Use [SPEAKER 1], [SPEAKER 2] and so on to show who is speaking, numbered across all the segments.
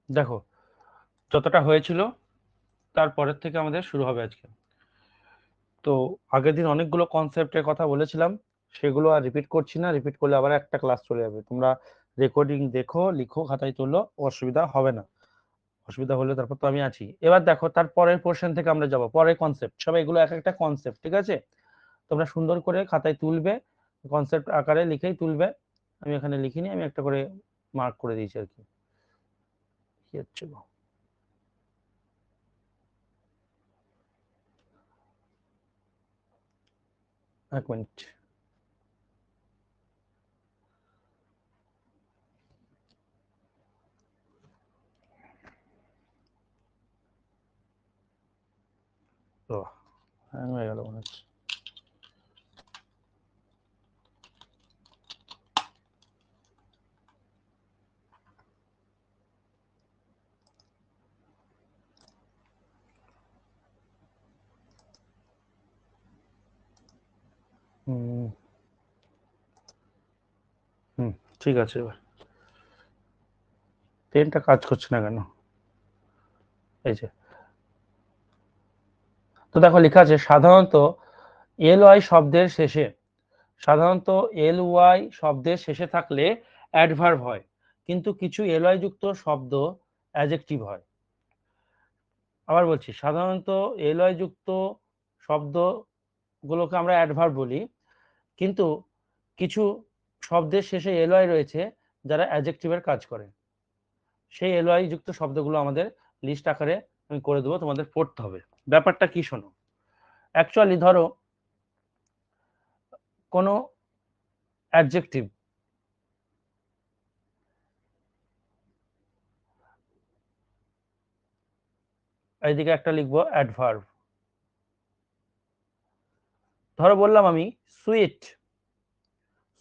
[SPEAKER 1] দেখো যতটা হয়েছিল তারপরের থেকে আমাদের শুরু হবে আজকে। তো আগের দিন অনেকগুলো কনসেপ্টের কথা বলেছিলাম, সেগুলো আর রিপিট করছি না, রিপিট করলে আবার একটা ক্লাস চলে যাবে। তোমরা রেকর্ডিং দেখো, লিখো, খাতায় তোলো, অসুবিধা হবে না। অসুবিধা হলে তারপর তো আমি আছি। এবার দেখো তার পরের পোর্শন থেকে আমরা যাব, পরের কনসেপ্ট। সবাই এগুলো এক একটা কনসেপ্ট, ঠিক আছে? তোমরা সুন্দর করে খাতায় তুলবে, কনসেপ্ট আকারে লিখেই তুলবে। আমি এখানে লিখিনি, আমি একটা করে মার্ক করে দিয়েছি আর কি। কি হচ্ছে গো, এক মিনিট। তো হ্যাং হয়ে গেল মনে হচ্ছে। ঠিক আছে। এবার পেনটা কাজ করছে না কেন? এই যে, তো দেখো লেখা আছে সাধারণত এল ওয়াই শব্দের শেষে, সাধারণত এল ওয়াই শব্দের শেষে থাকলে অ্যাডভার্ব হয়, কিন্তু কিছু এল ওয়াই যুক্ত শব্দ অ্যাডজেক্টিভ হয়। আবার বলছি, সাধারণত এল ওয়াই যুক্ত শব্দগুলোকে আমরা অ্যাডভার্ব বলি, কিন্তু কিছু শব্দের শেষে এল ওয়াই রয়েছে যারা অ্যাডজেক্টিভের কাজ করে। সেই এল ওয়াই যুক্ত শব্দগুলো আমাদের লিস্ট আকারে আমি করে দেবো, তোমাদের পড়তে হবে। ব্যাপারটা কি শোনো, অ্যাকচুয়ালি ধরো কোনো অ্যাডজেক্টিভ, এইদিকে একটা লিখবো অ্যাডভার্ব। ধরো বললাম আমি সুইট,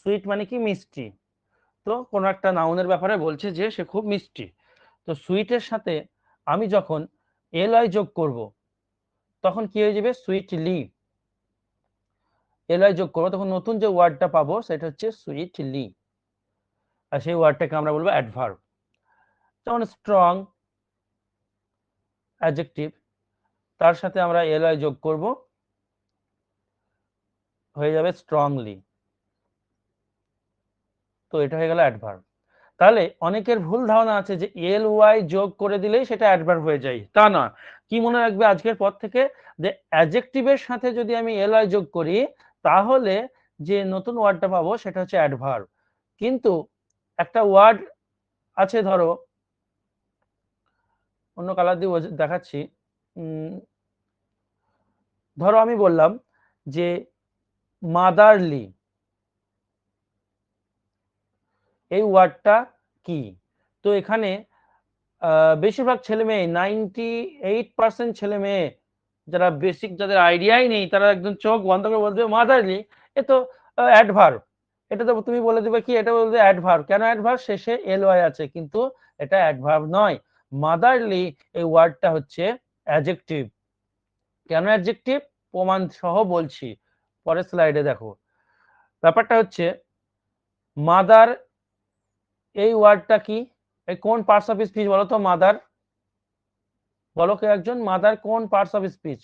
[SPEAKER 1] সুইট মানে কি মিষ্টি। তো কোনো একটা নাউনের ব্যাপারে বলছে যে সে খুব মিষ্টি। তো সুইটের সাথে আমি যখন এল ওয়াই যোগ করব তখন কি হয়ে যাবে, সুইটলি। এল ওয়াই যোগ করবো তখন নতুন যে ওয়ার্ডটা পাবো সেটা হচ্ছে সুইটলি, আর সেই ওয়ার্ডটাকে আমরা বলবো অ্যাডভার্ব। যেমন স্ট্রং অ্যাডজেক্টিভ, তার সাথে আমরা এল ওয়াই যোগ করব, হয়ে যাবে স্ট্রংলি। তো এটা হয়ে গেল অ্যাডভার্ব। তাহলে অনেকের ভুল ধারণা আছে যে এল ওয়াই যোগ করে দিলেই সেটা অ্যাডভার্ব হয়ে যায়, তা না। কি মনে রাখবে আজকের পর থেকে, যে অ্যাডজেক্টিভের সাথে যদি আমি এল ওয়াই যোগ করি তাহলে যে নতুন ওয়ার্ডটা পাবো সেটা হচ্ছে অ্যাডভার্ব। কিন্তু একটা ওয়ার্ড আছে, ধরো অন্য কালার দিয়ে দেখাচ্ছি। ধরো আমি বললাম যে মাদারলি, এই ওয়ার্ডটা কি? তো এখানে বেশিরভাগ ছেলে মেয়ে 98% ছেলে মেয়ে যারা বেসিক, যাদের আইডিয়াই নেই, তারা একদম চোখ বন্ধ করে বলবে মাদারলি, এ তো অ্যাডভার্ব। এটা তো তুমি বলে দিবে কি, এটা বলবে অ্যাডভার্ব। কেন অ্যাডভার্ব? শেষে এল ওয়াই আছে, কিন্তু এটা অ্যাডভার্ব নয়। মাদারলি এই ওয়ার্ডটা হচ্ছে অ্যাডজেক্টিভ। কেন অ্যাডজেক্টিভ? প্রমাণ সহ বলছি, পরের স্লাইডে দেখো। ব্যাপারটা হচ্ছে মাদার এই ওয়ার্ডটা কি, এই কোন পার্টস অফ স্পিচ বলো তো? মাদার বলো কে একজন, মাদার কোন parts of speech?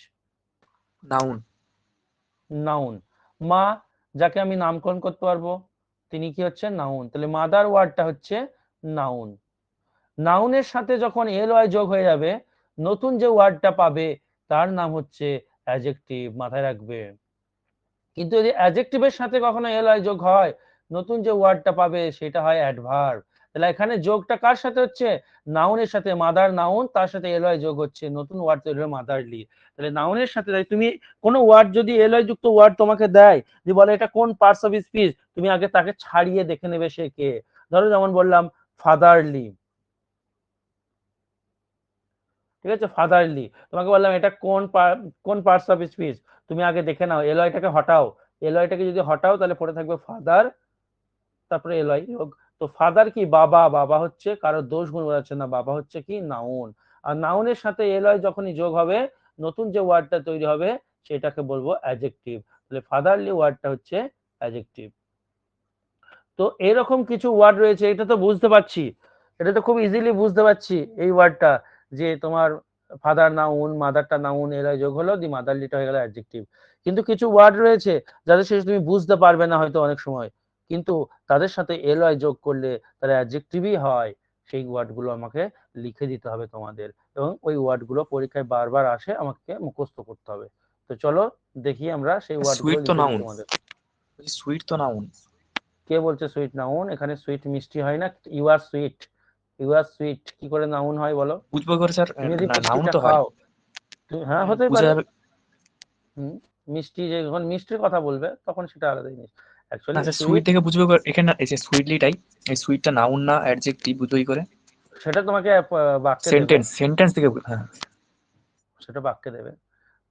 [SPEAKER 2] Noun.
[SPEAKER 1] Noun. মা, যাকে আমি নামকরণ করতে পারবো, তিনি কি হচ্ছে? নাউন। তাহলে মাদার ওয়ার্ডটা হচ্ছে নাউন। নাউনের সাথে যখন এল ওয়াই যোগ হয়ে যাবে, নতুন যে ওয়ার্ডটা পাবে তার নাম হচ্ছে অ্যাডজেক্টিভ, মাথায় রাখবে। কিন্তু যদি অ্যাডজেক্টিভের সাথে কখনো এল ওয়াই যোগ হয়, নতুন যে ওয়ার্ডটা পাবে সেটা হয় অ্যাডভার্ব। তাহলে এখানে যোগটা কার সাথে হচ্ছে? নাউনের সাথে। মাদার নাউন, তার সাথে এল ওয়াই যোগ হচ্ছে, নতুন ওয়ার্ড তৈরি হবে মাদারলি। তাহলে নাউনের সাথে তুমি কোনো ওয়ার্ড যদি এল ওয়াই যুক্ত ওয়ার্ড তোমাকে দেয়, যে বলে এটা কোন পার্টস অফ স্পিচ, তুমি আগে তাকে ছাড়িয়ে দেখে নেবে সে কে। ধরো যেমন বললাম ফাদারলি, ঠিক আছে? ফাদারলি, তোমাকে বললাম এটা কোন পার্টস অফ স্পিচ, তুমি আগে দেখে নাও, এল ওয়াইটাকে হটাও। এল ওয়াইটাকে যদি হটাও তাহলে পড়ে থাকবে ফাদার, তারপরে এল ওয়াই যোগ। তো ফাদার কি? বাবা। বাবা হচ্ছে কারো দোষ গুণ বোঝাচ্ছে না, বাবা হচ্ছে কি? নাউন। আর নাউনের সাথে এল ওয়াই যখনই যোগ হবে, নতুন যে ওয়ার্ডটা তৈরি হবে সেটাকে বলবো অ্যাডজেক্টিভ। তাহলে ফাদারলি ওয়ার্ডটা হচ্ছে অ্যাডজেক্টিভ। তো এরকম কিছু ওয়ার্ড রয়েছে, এটা তো বুঝতে পারছি এটা তো খুব ইজিলি বুঝতে পারছি এই ওয়ার্ডটা, যে তোমার ফাদার নাউন, মাদারটা নাউন, এরা যোগ হলো দি মাদারলিটা হয়ে গেল অ্যাডজেক্টিভ। কিন্তু কিছু ওয়ার্ড রয়েছে যাদের শেষে তুমি বুঝতে পারবে না হয়তো অনেক সময়, কিন্তু তাদের সাথে এলওয়াই যোগ করলে তারা অ্যাডজেক্টিভই হয়। সেই ওয়ার্ডগুলো আমাকে লিখে দিতে হবে তোমাদের, এবং ওই ওয়ার্ডগুলো পরীক্ষায় বারবার আসে, আমাকে মুখস্থ করতে হবে। তো চলো দেখি আমরা সেই ওয়ার্ডগুলো
[SPEAKER 2] সুইট তো
[SPEAKER 1] লিখে দিই
[SPEAKER 2] নাউন,
[SPEAKER 1] তোমাদের।
[SPEAKER 2] সুইট তো নাউন।
[SPEAKER 1] কে বলছে সুইট নাউন? এখানে সুইট মিষ্টি হয় না। You are sweet, you are sweet কি করে নাউন হয় বলো?
[SPEAKER 2] বুঝবো করে স্যার?
[SPEAKER 1] তুমি যদি
[SPEAKER 2] নাউন
[SPEAKER 1] মিষ্টিটা
[SPEAKER 2] তো হয়,
[SPEAKER 1] খাও, হ্যাঁ হতেই
[SPEAKER 2] বুঝা
[SPEAKER 1] পারে।
[SPEAKER 2] যাবে।
[SPEAKER 1] মিষ্টি যখন মিষ্টির কথা বলবে তখন সেটা আলাদা জিনিস।
[SPEAKER 2] না
[SPEAKER 1] অ্যাকচুয়ালি
[SPEAKER 2] স্যার, সুইট
[SPEAKER 1] সুইট,
[SPEAKER 2] থেকে বুঝবো এখানে এই যে সুইটলিটাই, এই সুইটটা নাউন না অ্যাডজেক্টিভ, বুঝবো কি করে?
[SPEAKER 1] সেটা তোমাকে বাক্যে দেবে,
[SPEAKER 2] সেন্টেন্স, সেন্টেন্স থেকে হ্যাঁ।
[SPEAKER 1] সেটা বাক্যে দেবে।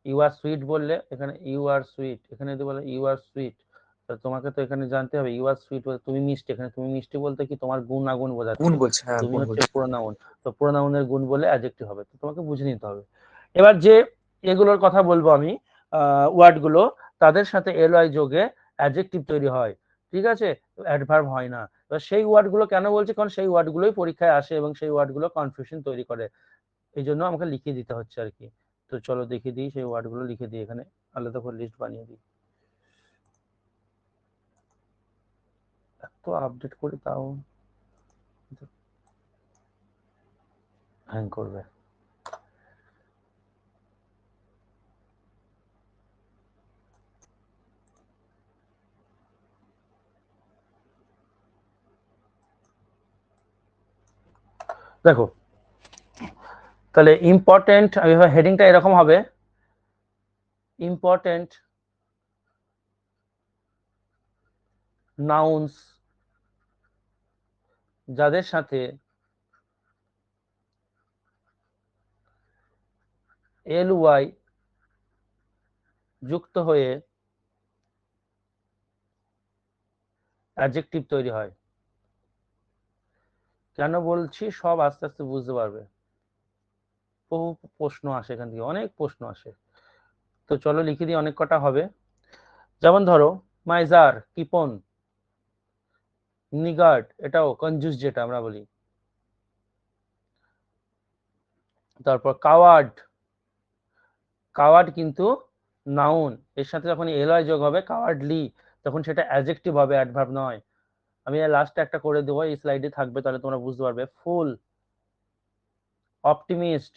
[SPEAKER 1] ইউ আর সুইট বললে এখানে ইউ আর সুইট, এখানে যদি বলে ইউ আর সুইট, তোমাকে তো এখানে জানতে হবে ইউ আর সুইট বলতে তুমি মিষ্টি, এখানে তুমি মিষ্টি বলতে কি তোমার গুণ আগুন
[SPEAKER 2] গুণ
[SPEAKER 1] বোঝাচ্ছে,
[SPEAKER 2] বলছে, হ্যাঁ
[SPEAKER 1] তুমি
[SPEAKER 2] গুণ
[SPEAKER 1] হচ্ছে
[SPEAKER 2] বলছে।
[SPEAKER 1] প্রোনাউন, তো প্রোনাউনের গুণ বলে অ্যাডজেক্টিভ হবে, তো তোমাকে বুঝে নিতে হবে। এবার যে এগুলোর কথা বলবো আমি, ওয়ার্ডগুলো, তাদের সাথে এলওয়াই যোগে অ্যাডজেক্টিভ তৈরি হয়, ঠিক আছে, অ্যাডভার্ব হয় না। এবার সেই ওয়ার্ডগুলো কেন বলছি, কারণ সেই ওয়ার্ডগুলোই পরীক্ষায় আসে এবং সেই ওয়ার্ডগুলো কনফিউশন তৈরি করে, এই জন্য আমাকে লিখে দিতে হচ্ছে আর কি। তো চলো দেখে দিই, সেই ওয়ার্ডগুলো লিখে দিই, এখানে আলাদা করে লিস্ট বানিয়ে দিই। এত আপডেট করি তাও হ্যাং করবে। দেখো তাহলে ইম্পর্টেন্ট, আমি হেডিংটা এরকম হবে, ইম্পর্টেন্ট নাউন্স যাদের সাথে এলওয়াই যুক্ত হয়ে অ্যাডজেক্টিভ তৈরি হয়। কেন বলছি সব আস্তে আস্তে বুঝতে পারবে। বহু প্রশ্ন আসে এখান থেকে, অনেক প্রশ্ন আসে। তো চলো লিখে দিই, অনেক কটা হবে। যেমন ধরো মাইজার, কিপন, নিগার্ড, এটাও কনজুস যেটা আমরা বলি। তারপর কাওয়ার্ড, কাওয়ার্ড কিন্তু নাউন, এর সাথে যখন এলওয়াই যোগ হবে কাওয়ার্ডলি, তখন সেটা অ্যাডজেক্টিভ হবে, অ্যাডভার্ব নয়। আমি লাস্টে একটা করে দেবো, এই স্লাইডে থাকবে, তাহলে তোমরা বুঝতে পারবে। ফুল, অপটিমিস্ট,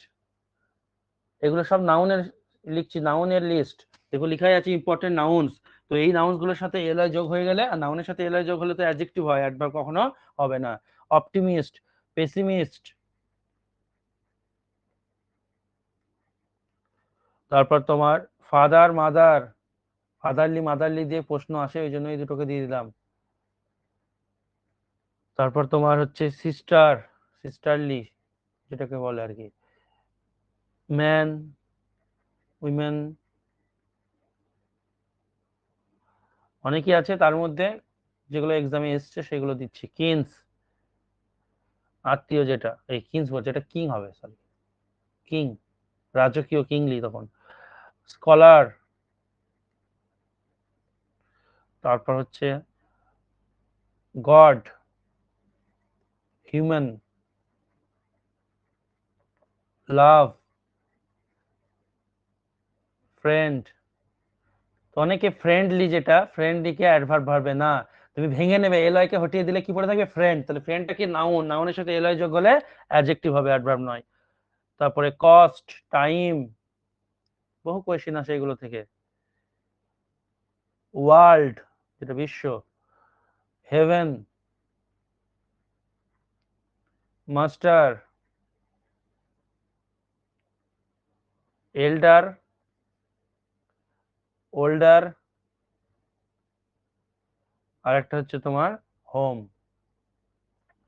[SPEAKER 1] এগুলো সব নাউনের লিখছি, নাউনের লিস্ট, দেখো লেখাই আছে ইম্পর্টেন্ট নাউন্স। তো এই নাউন্স গুলোর সাথে এলওয়াই যোগ হয়ে গেলে, আর নাউনের সাথে এলওয়াই যোগ হলে তো অ্যাডজেক্টিভ হয়, অ্যাডভার্ব কখনো হবে না। অপটিমিস্ট, পেসিমিস্ট, তারপর তোমার ফাদার, মাদার, ফাদারলি মাদারলি দিয়ে প্রশ্ন আসে, ওই জন্য এই দুটোকে দিয়ে দিলাম। তারপর তোমার হচ্ছে সিস্টার, সিস্টারলি যেটাকে বলে আর কি, ম্যান, উইমেন, অনেকই আছে তার মধ্যে যেগুলো এক্সামে এসছে সেগুলো দিচ্ছি। কিংস, আত্মীয় যেটা, এই কিংস বলছে, এটা কিং হবে, সরি কিং, রাজকীয়, কিংলি তখন। স্কলার, তারপর হচ্ছে গড, হিউম্যান, লাভ, ফ্রেন্ড। তো অনেকে ফ্রেন্ডলি, যেটা ফ্রেন্ডলিকে অ্যাডভার্ব ভার্বে না, তুমি ভেঙে নেবে, এলআই কে হটিয়ে দিলে কি পড়ে থাকবে? ফ্রেন্ড। তাহলে ফ্রেন্ডটা কি নাউন, নাউনের সাথে এলআই যোগ হলে অ্যাডজেক্টিভ হবে, অ্যাডভার্ব নয়। তারপরে কস্ট, টাইম, বহু কোয়েশ্চেন আসে এগুলো থেকে। ওয়ার্ল্ড, যেটা বিশ্ব, হেভেন, মাস্টার, এল্ডার, ওল্ডার, আর একটা হচ্ছে তোমার হোম।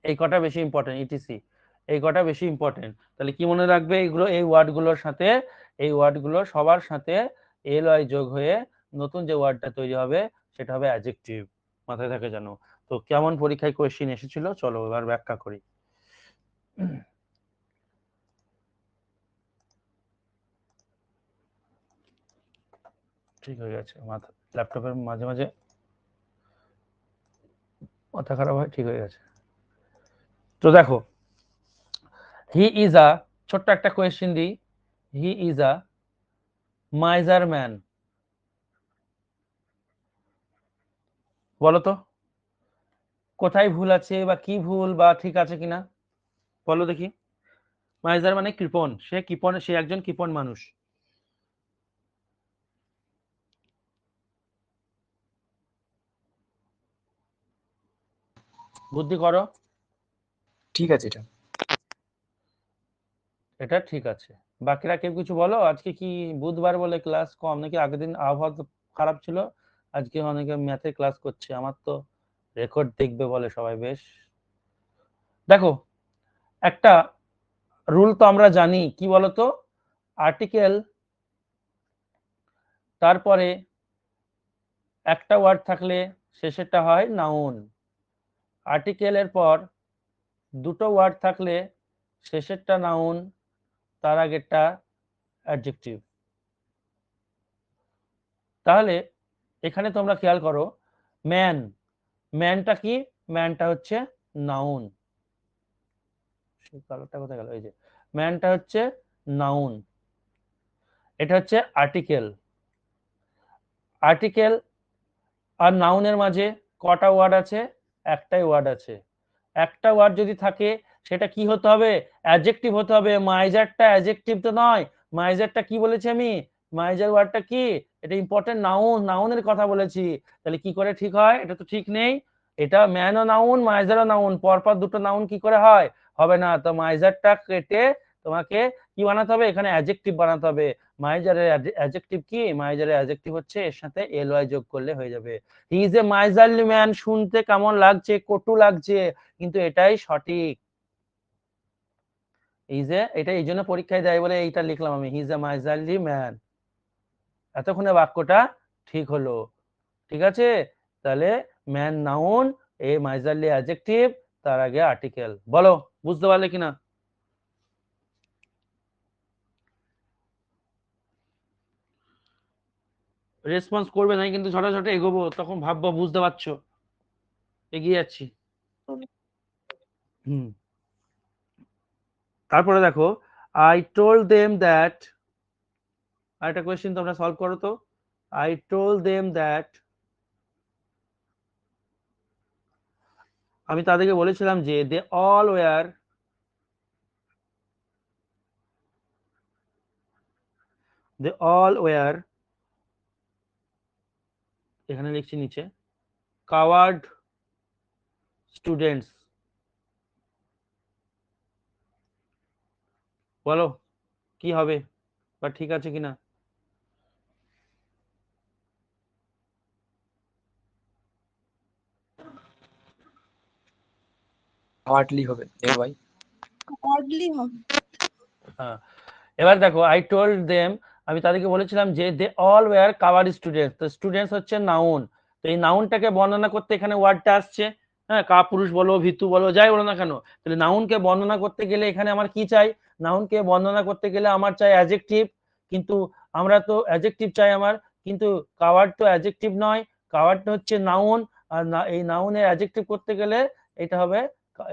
[SPEAKER 1] এই কটা বেশি ইম্পর্টেন্ট, ইটিসি, এই কটা বেশি ইম্পর্টেন্ট। তাহলে কি মনে রাখবে এগুলো, এই ওয়ার্ডগুলোর সাথে, এই ওয়ার্ডগুলো সবার সাথে এলওয়াই যোগ হয়ে নতুন যে ওয়ার্ডটা তৈরি হবে সেটা হবে অ্যাডজেক্টিভ, মাথায় থাকে জানো। তো কেমন পরীক্ষায় কোয়েশ্চেন এসেছিল চলো এবার ব্যাখ্যা করি। ঠিক হয়ে গেছে, মাথা ল্যাপটপের মাঝে মাঝে মাথা খারাপ হয়, ঠিক হয়ে গেছে। তো দেখো হি ইজ আ, ছোট্ট একটা কোয়েশ্চেন দিই, he is a miser man, বলো তো কোথায় ভুল আছে বা কি ভুল বা ঠিক আছে কিনা বলো দেখি। মাইজার মানে কৃপণ, সে একজন কৃপণ মানুষ। বুদ্ধি করো।
[SPEAKER 2] ঠিক আছে এটা।
[SPEAKER 1] এটা ঠিক আছে। বাকিরা কেউ কিছু বলো। আজকে কি বুধবার বলে ক্লাস কম, নাকি আগের দিন আবহাওয়া তো খারাপ ছিল, আজকে অনেকে ম্যাথের ক্লাস করছে, আমার তো রেকর্ড দেখবে বলে সবাই। বেশ, দেখো একটা রুল তো আমরা জানি, কি বলতো, আর্টিকেল তারপরে একটা ওয়ার্ড থাকলে শেষেরটা হয় নাউন, আর্টিকেলের পর দুটো ওয়ার্ড থাকলে শেষেরটা নাউন, তার আগেরটা অ্যাডজেক্টিভ। তাহলে এখানে তোমরা খেয়াল করো, ম্যান, ম্যানটা কি, ম্যানটা হচ্ছে নাউন, কালারটা কোথায় গেল, এই যে ম্যানটা হচ্ছে নাউন, এটা হচ্ছে আর্টিকেল। আর্টিকেল আর নাউনের মাঝে কটা ওয়ার্ড আছে, একটাই ওয়ার্ড আছে। একটা ওয়ার্ড যদি থাকে সেটা কি হতে হবে, অ্যাডজেক্টিভ হতে হবে। মাইজারটা অ্যাডজেক্টিভ তো নয়, মাইজারটা কি বলেছি আমি, মাইজার ওয়ার্ডটা কি, এটা ইম্পর্টেন্ট নাউন, নাউনের কথা বলেছি। তাহলে কি করে ঠিক হয়, এটা তো ঠিক নেই। এটা ম্যানও নাউন মাইজারও নাউন, পরপর দুটো নাউন কি করে হয়, হবে না। তো মাইজারটা কেটে তোমাকে কি বানাতে হবে, এখানে অ্যাডজেক্টিভ বানাতে হবে। মাইজারের অ্যাডজেক্টিভ কি, মাইজারের অ্যাডজেক্টিভ হচ্ছে এর সাথে এল ওয়াই যোগ করলে হয়ে যাবে। হি ইজ এ মাইজারলি ম্যান, শুনতে কেমন লাগছে, কটু লাগছে, কিন্তু এটাই সঠিক। এটা এই জন্য পরীক্ষায় দেয় বলে এইটা লিখলাম আমি, হি ইজ এ মাইজারলি ম্যান। এতক্ষণে বাক্যটা ঠিক হলো, ঠিক আছে। তাহলে ম্যান নাউন, এ মাইজারলি অ্যাডজেক্টিভ, তার আগে আর্টিকেল। বলো বুঝতে পারলে কিনা। রেসপন্স করবে না কিন্তু ঝটাঝট এগোবো, তখন ভাববো বুঝতে পারছো, এগিয়ে যাচ্ছি। হুম, তারপরে দেখো, আই টোল্ড দেম দ্যাট, আরেকটা কোয়েশ্চেন তোমরা সলভ করো তো। আই টোল্ড দেম দ্যাট, আমি তাদেরকে বলেছিলাম যে they all were, they all were, এখানে লিখছি নিচে, কাওয়ার্ড স্টুডেন্টস। বলো কি হবে বা ঠিক আছে কিনা।
[SPEAKER 2] হার্ডলি হবে এ ভাই।
[SPEAKER 3] হার্ডলি হবে।
[SPEAKER 1] হ্যাঁ, এবার দেখো, আই টোল্ড দেম, আমি তাদেরকে বলেছিলাম যে they all were coward students. তো স্টুডেন্টস হচ্ছে নাউন, তো এই নাউনটাকে বর্ণনা করতে এখানে ওয়ার্ডটা আসছে, হ্যাঁ, কাপুরুষ বলো ভিতু বলো যাই বলো না কেন, তাহলে নাউনকে বর্ণনা করতে গেলে এখানে আমার কি চাই, নাউনকে বর্ণনা করতে গেলে আমার চাই অ্যাডজেক্টিভ, কিন্তু আমরা তো অ্যাডজেক্টিভ চাই আমার, কিন্তু কাওয়ার্ড তো অ্যাডজেক্টিভ নয়, কাওয়ার্ডটা হচ্ছে নাউন। আর এই নাউনের অ্যাডজেক্টিভ করতে গেলে এটা হবে,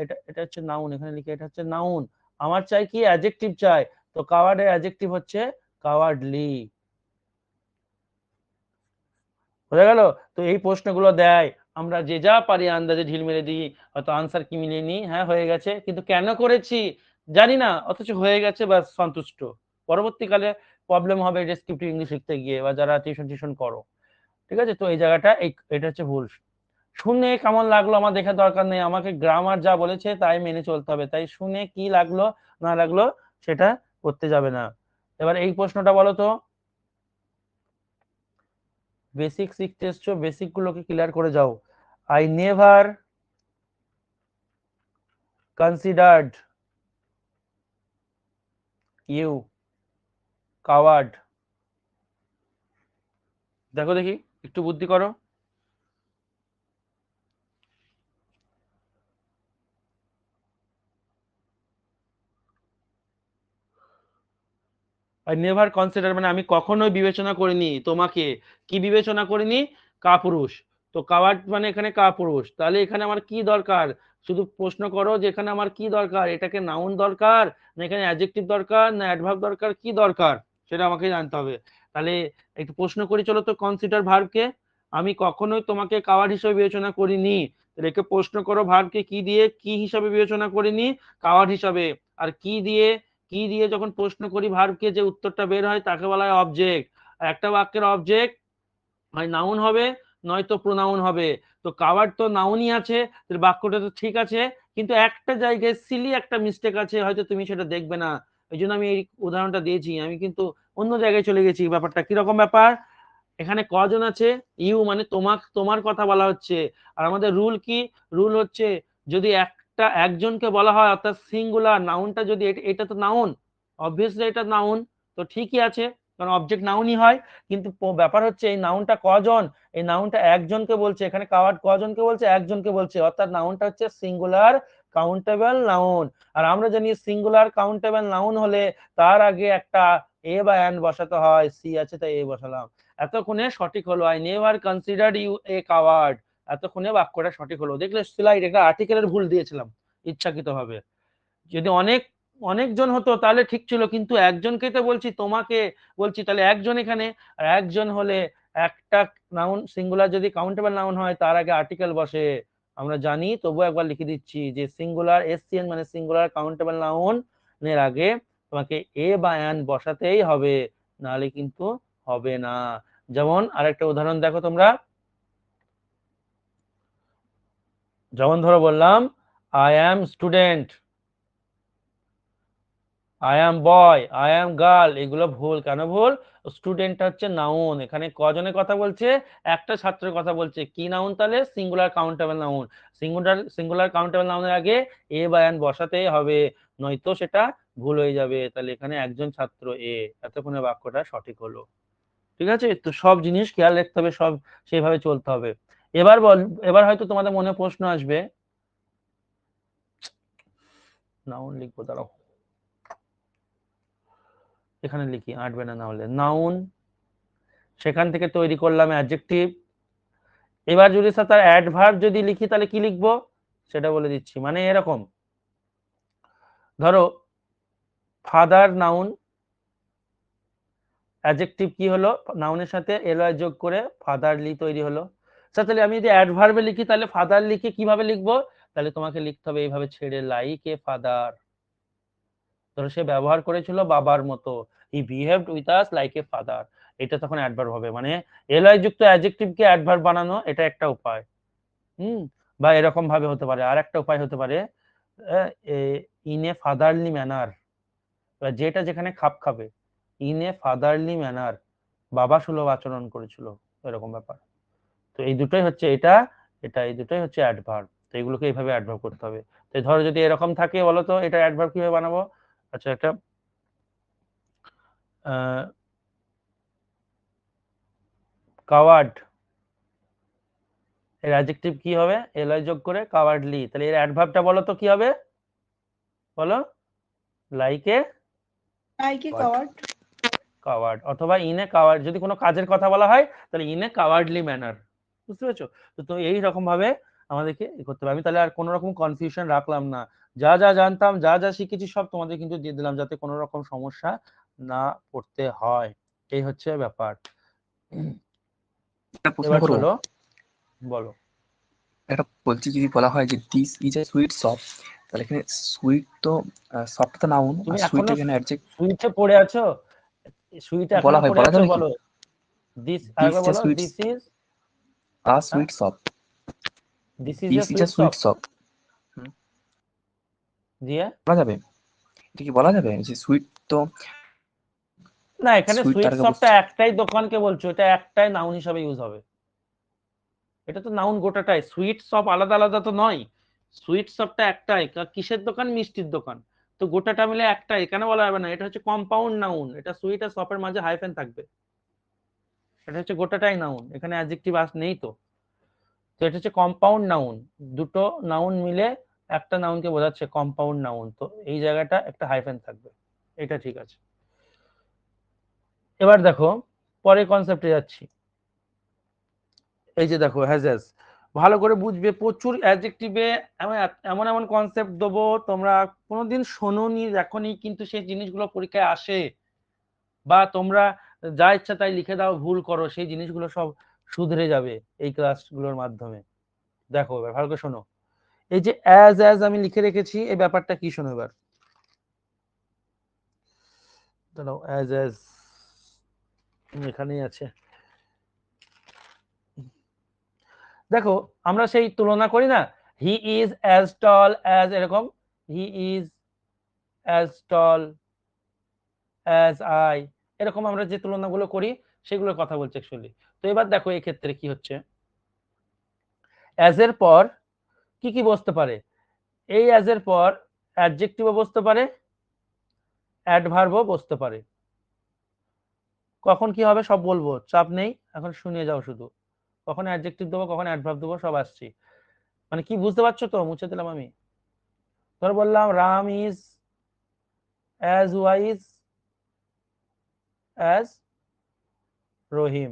[SPEAKER 1] এটা এটা হচ্ছে নাউন, এখানে লিখে এটা হচ্ছে নাউন, আমার চাই কি অ্যাডজেক্টিভ চাই। তো কাওয়ার্ডের অ্যাডজেক্টিভ হচ্ছে কাওয়ার্ডলি। বোঝা গেল। তো এই প্রশ্নগুলো দেয়, আমরা যে যা পারি আন্দাজে ঢিল মেরে দিই, হয়তো আনসার কি মিলিয়ে নিই, হ্যাঁ হয়ে গেছে, কিন্তু কেন করেছি জানি না, অথচ হয়ে গেছে বা সন্তুষ্ট। পরবর্তীকালে প্রবলেম হবে ডেসক্রিপটিভ ইংলিশ লিখতে গিয়ে, বা যারা টিউশন করো, ঠিক আছে। তো এই জায়গাটা এটা হচ্ছে ভুল। শুনে কেমন লাগলো আমার দেখার দরকার নেই, আমাকে গ্রামার যা বলেছে তাই মেনে চলতে হবে, তাই শুনে কি লাগলো না লাগলো সেটা করতে যাবে না। এবার এই প্রশ্নটা বলো তো, বেসিক শিখতে এসছো, বেসিক গুলোকে ক্লিয়ার করে যাও। I never considered you coward. দেখো দেখি, একটু বুদ্ধি করো। আই নেভার কনসিডার মানে আমি কখনোই বিবেচনা করিনি তোমাকে, কি বিবেচনা করিনি, কাপুরুষ। তো কাওয়ার্ড মানে এখানে কাপুরুষ, তাহলে এখানে আমার কি দরকার? শুধু প্রশ্ন করো যে এখানে আমার কি দরকার, এটাকে নাউন দরকার না এখানে অ্যাডজেক্টিভ দরকার না অ্যাডভার্ব দরকার, কি দরকার সেটা আমাকে জানতে হবে। তাহলে একটু প্রশ্ন করি চলো তো, কনসিডার ভার্বকে আমি কখনোই তোমাকে কাওয়ার্ড হিসেবে বিবেচনা করিনি, রেখে প্রশ্ন করো ভার্বকে কি দিয়ে কি হিসাবে বিবেচনা করিনি, কাওয়ার্ড হিসাবে। আর কি দিয়ে যখন প্রশ্ন করি ভার্বকে যে উত্তরটা বের হয় তাকে বলা হয় অবজেক্ট। আর একটা বাক্যের অবজেক্ট হয় নাউন হবে নয়তো প্রোনাউন হবে। তো কাওয়ার্ড তো নাউনই আছে, বাক্যটা তো ঠিক আছে, কিন্তু একটা জায়গায় সিলি একটা মিস্টেক আছে, হয়তো তুমি সেটা দেখবে না, এই জন্য আমি এই উদাহরণটা দিয়েছি। আমি কিন্তু অন্য জায়গায় চলে গেছি। ব্যাপারটা কিরকম ব্যাপার, এখানে কজন আছে, ইউ মানে তোমার কথা বলা হচ্ছে। আর আমাদের রুল কি, রুল হচ্ছে যদি একজনকে বলা হয় অর্থাৎ সিঙ্গুলার, নাউনটা যদি এটা তো নাউন, অবভিয়াসলি এটা নাউন, তো ঠিকই আছে কারণ অবজেক্ট নাউনই হয়। কিন্তু ব্যাপার হচ্ছে এই নাউনটা কজন, এই নাউনটা একজনকে বলছে, এখানে কাওয়ার্ড কজনকে বলছে, একজনকে বলছে, অর্থাৎ নাউনটা হচ্ছে সিঙ্গুলার কাউন্টেবল নাউন। আর আমরা জানি সিঙ্গুলার কাউন্টেবল নাউন হলে তার আগে একটা এ বা অ্যান বসাতে হয়, সি আছে তাই এ বসালাম। এতক্ষণে সঠিক হলো, I never considered you a coward, এতক্ষণে বাক্যটা সঠিক হলো। দেখলে স্লাইড একটা আর্টিকেলের ভুল দিয়েছিলাম ইচ্ছাকৃতভাবে। যদি অনেকজন হতো তাহলে ঠিক ছিল, কিন্তু একজনকে তো বলছি, তোমাকে বলছি, তাহলে একজন এখানে। আর একজন হলে একটা নাউন সিঙ্গুলার যদি কাউন্টেবল নাউন হয় তার আগে আর্টিকেল বসে, আমরা জানি, তবু একবার লিখে দিচ্ছি যে সিঙ্গুলার এসসিএন মানে সিঙ্গুলার কাউন্টেবল নাউন এর আগে তোমাকে এ বা অ্যান বসাতেই হবে, নাহলে কিন্তু হবে না। যেমন আরেকটা উদাহরণ দেখো তোমরা, যেমন ধরো বললাম I am student, I am boy, I am girl, এগুলো ভুল। কেন ভুল? স্টুডেন্ট হচ্ছে নাউন, এখানে কজনের কথা বলছে, একটা ছাত্রের কথা বলছে, কি নাউন তাহলে, singular countable noun. Singular countable নাউনের আগে এ বা অ্যান বসাতেই হবে, নয়তো সেটা ভুল হয়ে যাবে। তাহলে এখানে একজন ছাত্র এ, এতক্ষণে বাক্যটা সঠিক হলো। ঠিক আছে, তো সব জিনিস খেয়াল রাখতে হবে, সব সেইভাবে চলতে হবে। এবার হয়তো তোমাদের মনে প্রশ্ন আসবে, নাউন লিখবো, দাঁড়াও এখানে লিখি, আটবে না হলে নাউন, সেখান থেকে তৈরি করলাম অ্যাডজেক্টিভ। এবার যদি তার অ্যাডভার্ব যদি লিখি তাহলে কি লিখবো সেটা বলে দিচ্ছি। মানে এরকম ধরো ফাদার নাউন, অ্যাডজেক্টিভ কি হলো, নাউনের সাথে এলওয়াই যোগ করে ফাদারলি তৈরি হলো। তাহলে আমি যদি অ্যাডভার্বে লিখি তাহলে ফাদার লিখে কিভাবে লিখবো, তাহলে তোমাকে লিখতে হবে এইভাবে ছেড়ে, লাইক এ ফাদার। ধরো সে ব্যবহার করেছিল বাবার মতো, হি behaved with us like a father, এটা তখন অ্যাডভার্ব হবে। মানে এলওয়াই যুক্ত অ্যাডজেক্টিভ কে অ্যাডভার্ব বানানো, এটা একটা উপায়। বা এরকম ভাবে হতে পারে, আর একটা উপায় হতে পারে ইন এ ফাদারলি ম্যানার, যেটা যেখানে খাপ খাবে, ইন এ ফাদারলি ম্যানার, বাবা সুলভ আচরণ করেছিল, এরকম ব্যাপার। তো এই দুটোই হচ্ছে এটা, এই দুটোই হচ্ছে অ্যাডভার্ব। তো এগুলোকে এইভাবে অ্যাডভার্ব করতে হবে। তো ধরো যদি এরকম থাকে, বলো তো এটা অ্যাডভার্ব কিভাবে বানাবো। আচ্ছা, একটা কাওয়ার্ড এর অ্যাডজেক্টিভ কি হবে, এলওয়াই যোগ করে কাওয়ার্ডলি, তাহলে এর অ্যাডভার্বটা বলো তো কি হবে, বলো, লাইক এ
[SPEAKER 3] কাওয়ার্ড।
[SPEAKER 1] কাওয়ার্ড, অথবা ইন এ কাওয়ার্ড, যদি কোনো কাজের কথা বলা হয় তাহলে ইন এ কাওয়ার্ডলি ম্যানার। বুঝতে পেরেছো? তো এই রকম ভাবে আমাদেরকে করতে হবে। আমি তাহলে আর কোনো রকম কনফিউশন রাখলাম না, যা যা জানতাম, যা যা শিখেছি সব তোমাদের কিন্তু দিয়ে দিলাম, যাতে কোনো রকম সমস্যা না পড়তে হয়। এই হচ্ছে ব্যাপার।
[SPEAKER 2] একটা প্রশ্ন
[SPEAKER 1] এবার
[SPEAKER 2] করবো,
[SPEAKER 1] চলো, বলো।
[SPEAKER 2] একটা বলছি যদি বলা হয় যে this is a sweet shop, তাহলে এখানে সুইট তো শপটা তো নাউন,
[SPEAKER 1] তুমি
[SPEAKER 2] আর সুইট
[SPEAKER 1] এখনো
[SPEAKER 2] এখানে অ্যাডজেক্ট
[SPEAKER 1] সুইটে পড়ে আছো, সুইটে
[SPEAKER 2] বলা
[SPEAKER 1] এখনো
[SPEAKER 2] হয়,
[SPEAKER 1] পড়ে
[SPEAKER 2] বলা
[SPEAKER 1] আছো,
[SPEAKER 2] যাবে কি
[SPEAKER 1] বলো দিস,
[SPEAKER 2] দিস
[SPEAKER 1] আরেকবার
[SPEAKER 2] ইজ এ
[SPEAKER 1] বলো,
[SPEAKER 2] sweet
[SPEAKER 1] this is
[SPEAKER 2] a sweet shop,
[SPEAKER 1] this is a
[SPEAKER 2] this is a
[SPEAKER 1] sweet
[SPEAKER 2] sweet
[SPEAKER 1] shop
[SPEAKER 2] shop
[SPEAKER 1] দিয়ে,
[SPEAKER 2] বলা যাবে? এটা কি বলা যাবে যে সুইট তো
[SPEAKER 1] না এখানে
[SPEAKER 2] সুইট
[SPEAKER 1] সুইট
[SPEAKER 2] তার আগে
[SPEAKER 1] শপটা একটাই দোকানকে বলছো, এটা একটাই নাউন হিসাবে ইউজ হবে, এটা তো নাউন গোটাটাই, সুইট শপ আলাদা আলাদা তো নয়, সুইট শপটা একটাই, কিসের দোকান, মিষ্টির দোকান, তো গোটাটা মিলে একটাই, কেন বলা যাবে না, এটা হচ্ছে কম্পাউন্ড নাউন, এটা সুইট আর শপের মাঝে হাইফেন থাকবে, এটা হচ্ছে গোটাটাই নাউন, এখানে অ্যাডজেক্টিভ নেই তো। তো এটা হচ্ছে কম্পাউন্ড নাউন, দুটো নাউন মিলে একটা নাউনকে বোঝাচ্ছে, কম্পাউন্ড নাউন, তো এই জায়গাটা একটা হাইফেন থাকবে, এটা ঠিক আছে। এবার দেখো পরের কনসেপ্টে যাচ্ছি, এই যে দেখো হ্যাজেস, ভালো করে বুঝবে, প্রচুর অ্যাডজেক্টিভে এমন এমন কনসেপ্ট দেবো তোমরা কোনোদিন শোনোনি দেখোনি, কিন্তু সেই জিনিসগুলো পরীক্ষায় আসে, বা তোমরা যা ইচ্ছা তাই লিখে দাও, ভুল করো, সেই জিনিসগুলো সব শুধরে যাবে এই ক্লাসগুলোর মাধ্যমে। দেখো এবার ভালো করে শোনো, এই যে অ্যাজ আমি লিখে রেখেছি, এই ব্যাপারটা কি শোনো এবার। দাঁড়াও, অ্যাজ এখানেই আছে। দেখো আমরা সেই তুলনা করি না, he is as tall as, এরকম he is as tall as I, এরকম আমরা যে তুলনাগুলো করি সেগুলোর কথা বলছি অ্যাকচুয়ালি। তো এবার দেখো এই ক্ষেত্রে কি হচ্ছে, অ্যাজ এর পর কি কি বসতে পারে, এই অ্যাজ এর পর অ্যাডজেক্টিভও বসতে পারে, অ্যাডভার্বও বসতে পারে। কখন কি হবে সব বলবো, চাপ নেই, এখন শুনিয়ে যাও শুধু, কখন অ্যাডজেক্টিভ দেবো কখন অ্যাডভার্ব দেবো সব আসছি। মানে কি বুঝতে পারছো তো, মুছে দিলাম আমি। ধর বললাম Ram is as wise as Rahim,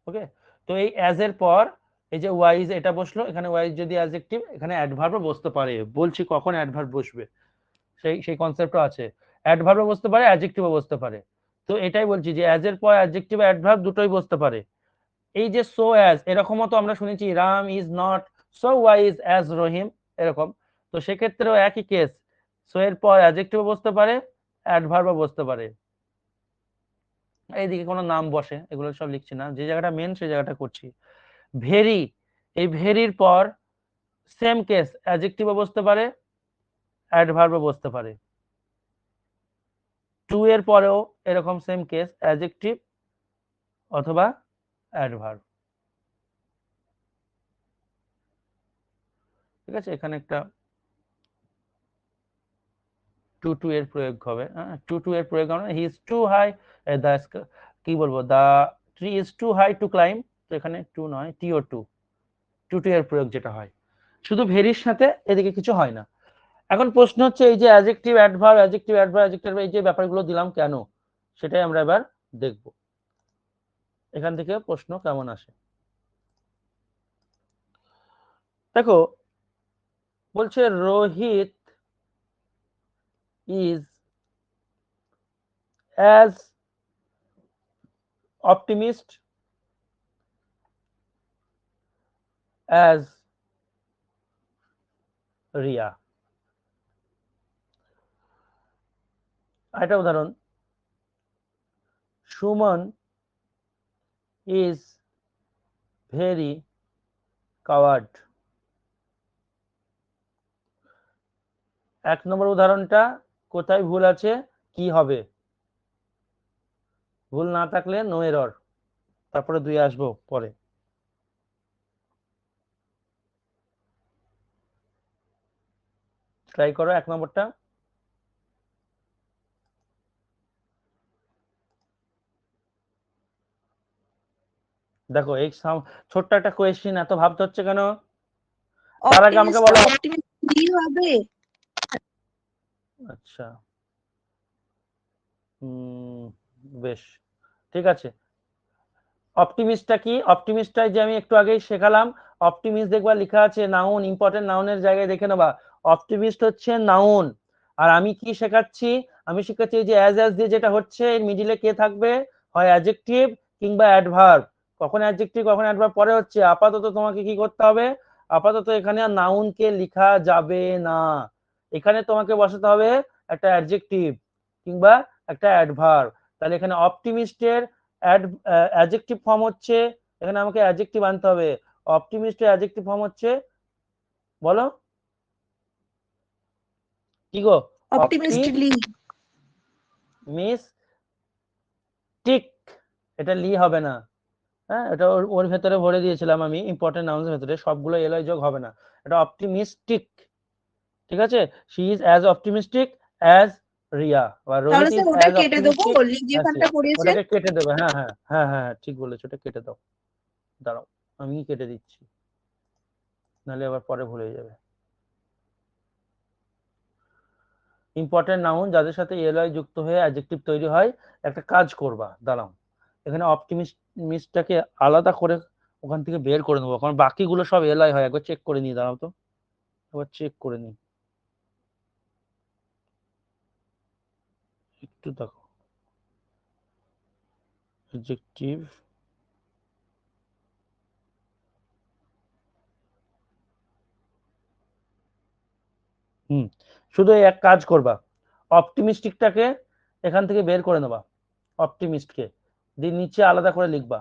[SPEAKER 1] okay. তো এই অ্যাজ এর পর এই যে ওয়াইজ এটা বসলো, এখানে ওয়াইজ যদি অ্যাডজেক্টিভ, এখানে অ্যাডভার্বও বসতে পারে, বলছি কখন অ্যাডভার্ব বসবে সেই কনসেপ্টও আছে। অ্যাডভার্বও বসতে পারে, অ্যাডজেক্টিভও বসতে পারে। তো এটাই বলছি যে অ্যাজ এর পর অ্যাডজেক্টিভ অ্যাডভার্ব দুটোই বসতে পারে। এই যে সো অ্যাজ, এরকমও তো আমরা শুনেছি Ram is not so wise as Rahim, এরকম। তো সেক্ষেত্রেও একই কেস, সো এর পর অ্যাডজেক্টিভও বসতে পারে, অ্যাডভার্বও বসতে পারে। এইদিকে কোনো নাম বসে, এগুলো সব লিখছি না, যে জায়গাটা মেন সেই জায়গাটা করছি। ভেরি, এই ভেরির পর সেম কেস, অ্যাডজেক্টিভও বসতে পারে, অ্যাডভার্বও বসতে পারে। টু এর পরেও এরকম সেম কেস, অ্যাডজেক্টিভ অথবা অ্যাডভার্ব। ঠিক আছে, এখানে একটা টু এর প্রয়োগ হবে, টু এর প্রয়োগ হবে, he is too high, the কি বলবো, the tree is too high to climb, তো এখানে টু নয় টিও টু এর প্রয়োগ যেটা হয়, শুধু ভেরির সাথে, এদিকে কিছু হয় না। এখন প্রশ্ন হচ্ছে এই যে adjective adverb adjective adverb adjective, এই যে ব্যাপারগুলো দিলাম কেন, সেটাই আমরা এবার দেখব, এখান থেকে প্রশ্ন কেমন আসে। দেখো বলছে Rohit is as optimist as Riya. আরেকটা উদাহরণ, সুমন ইজ ভেরি কাওয়ার্ড। এক নম্বর উদাহরণটা কোথায় ভুল আছে, কি হবে, ভুল না থাকলে নো এরর, তারপরে দুই আসবো পরে। ট্রাই করো এক নম্বরটা। দেখো এই ছোট্ট একটা কোয়েশ্চেন, এত ভাবতে হচ্ছে কেন, তার আগে আমাকে বলো।
[SPEAKER 3] হবে।
[SPEAKER 1] আচ্ছা, বেশ, ঠিক আছে। অপটিমিস্টটা কি, অপটিমিস্টটাই যে আমি একটু আগেই শেখালাম, অপটিমিস্ট দেখবা লেখা আছে নাউন, ইম্পর্টেন্ট নাউনের জায়গায় দেখে নেবা, অপটিমিস্ট হচ্ছে নাউন। আর আমি কি শেখাচ্ছি, আমি শেখাচ্ছি যে অ্যাজ দিয়ে যেটা হচ্ছে এর মিডিলে কে থাকবে, হয় অ্যাডজেক্টিভ কিংবা অ্যাডভার্ব। কখন অ্যাডজেক্টিভ কখন অ্যাডভার্ব পরে হচ্ছে, আপাতত তোমাকে কি করতে হবে, আপাতত এখানে নাউনকে লেখা যাবে না, এখানে তোমাকে বসাতে হবে একটা অ্যাডজেক্টিভ কিংবা একটা অ্যাডভার্ব। তাহলে এখানে অপটিমিস্টের অ্যাডজেক্টিভ ফর্ম হচ্ছে, এখানে আমাকে অ্যাডজেক্টিভ আনতে হবে, অপটিমিস্টের অ্যাডজেক্টিভ ফর্ম হচ্ছে, বলো কি গো,
[SPEAKER 3] অপটিমিস্টলি।
[SPEAKER 1] অপটিমিস্টিক, এটা লি হবে না, হ্যাঁ এটা ওর ভেতরে ভরে দিয়েছিলাম আমি, ইম্পর্টেন্ট নাউন্সের ভেতরে সবগুলো এলআই যোগ হবে না, এটা অপটিমিস্টিক। ঠিক আছে, she is as optimistic as Riya, বা রোহিত
[SPEAKER 3] তাহলে
[SPEAKER 1] ইজ
[SPEAKER 3] স্যার ওটা
[SPEAKER 1] অ্যাজ
[SPEAKER 3] কেটে দেবো,
[SPEAKER 1] অপটিমিস্টিক
[SPEAKER 3] লি
[SPEAKER 1] অ্যাজ
[SPEAKER 3] যেখানটা
[SPEAKER 1] রিয়া।
[SPEAKER 3] পড়িয়েছে।
[SPEAKER 1] ওটাকে কেটে দেবে, হ্যাঁ হ্যাঁ হ্যাঁ হ্যাঁ ঠিক বলেছো, ওটা কেটে দাও, দাঁড়াও আমি কেটে দিচ্ছি, নাহলে আবার পরে ভুলে যাবে। ইম্পর্টেন্ট নাউন যাদের সাথে এলআই যুক্ত হয়ে অ্যাডজেক্টিভ তৈরি হয়, একটা কাজ করবা, দাঁড়াও এখানে অপটিমিস্টটাকে আলাদা করে ওখান থেকে বের করে নেবো, কারণ বাকিগুলো সব এলাই হয়। একবার চেক করে নিই, দাঁড়াও তো, একবার চেক করে নিই, একটু দেখো। অ্যাডজেক্টিভ, শুধু এই এক কাজ করবা, অপটিমিস্টিকটাকে এখান থেকে বের করে নেবা, অপটিমিস্টকে দিয়ে নিচে আলাদা করে লিখবা,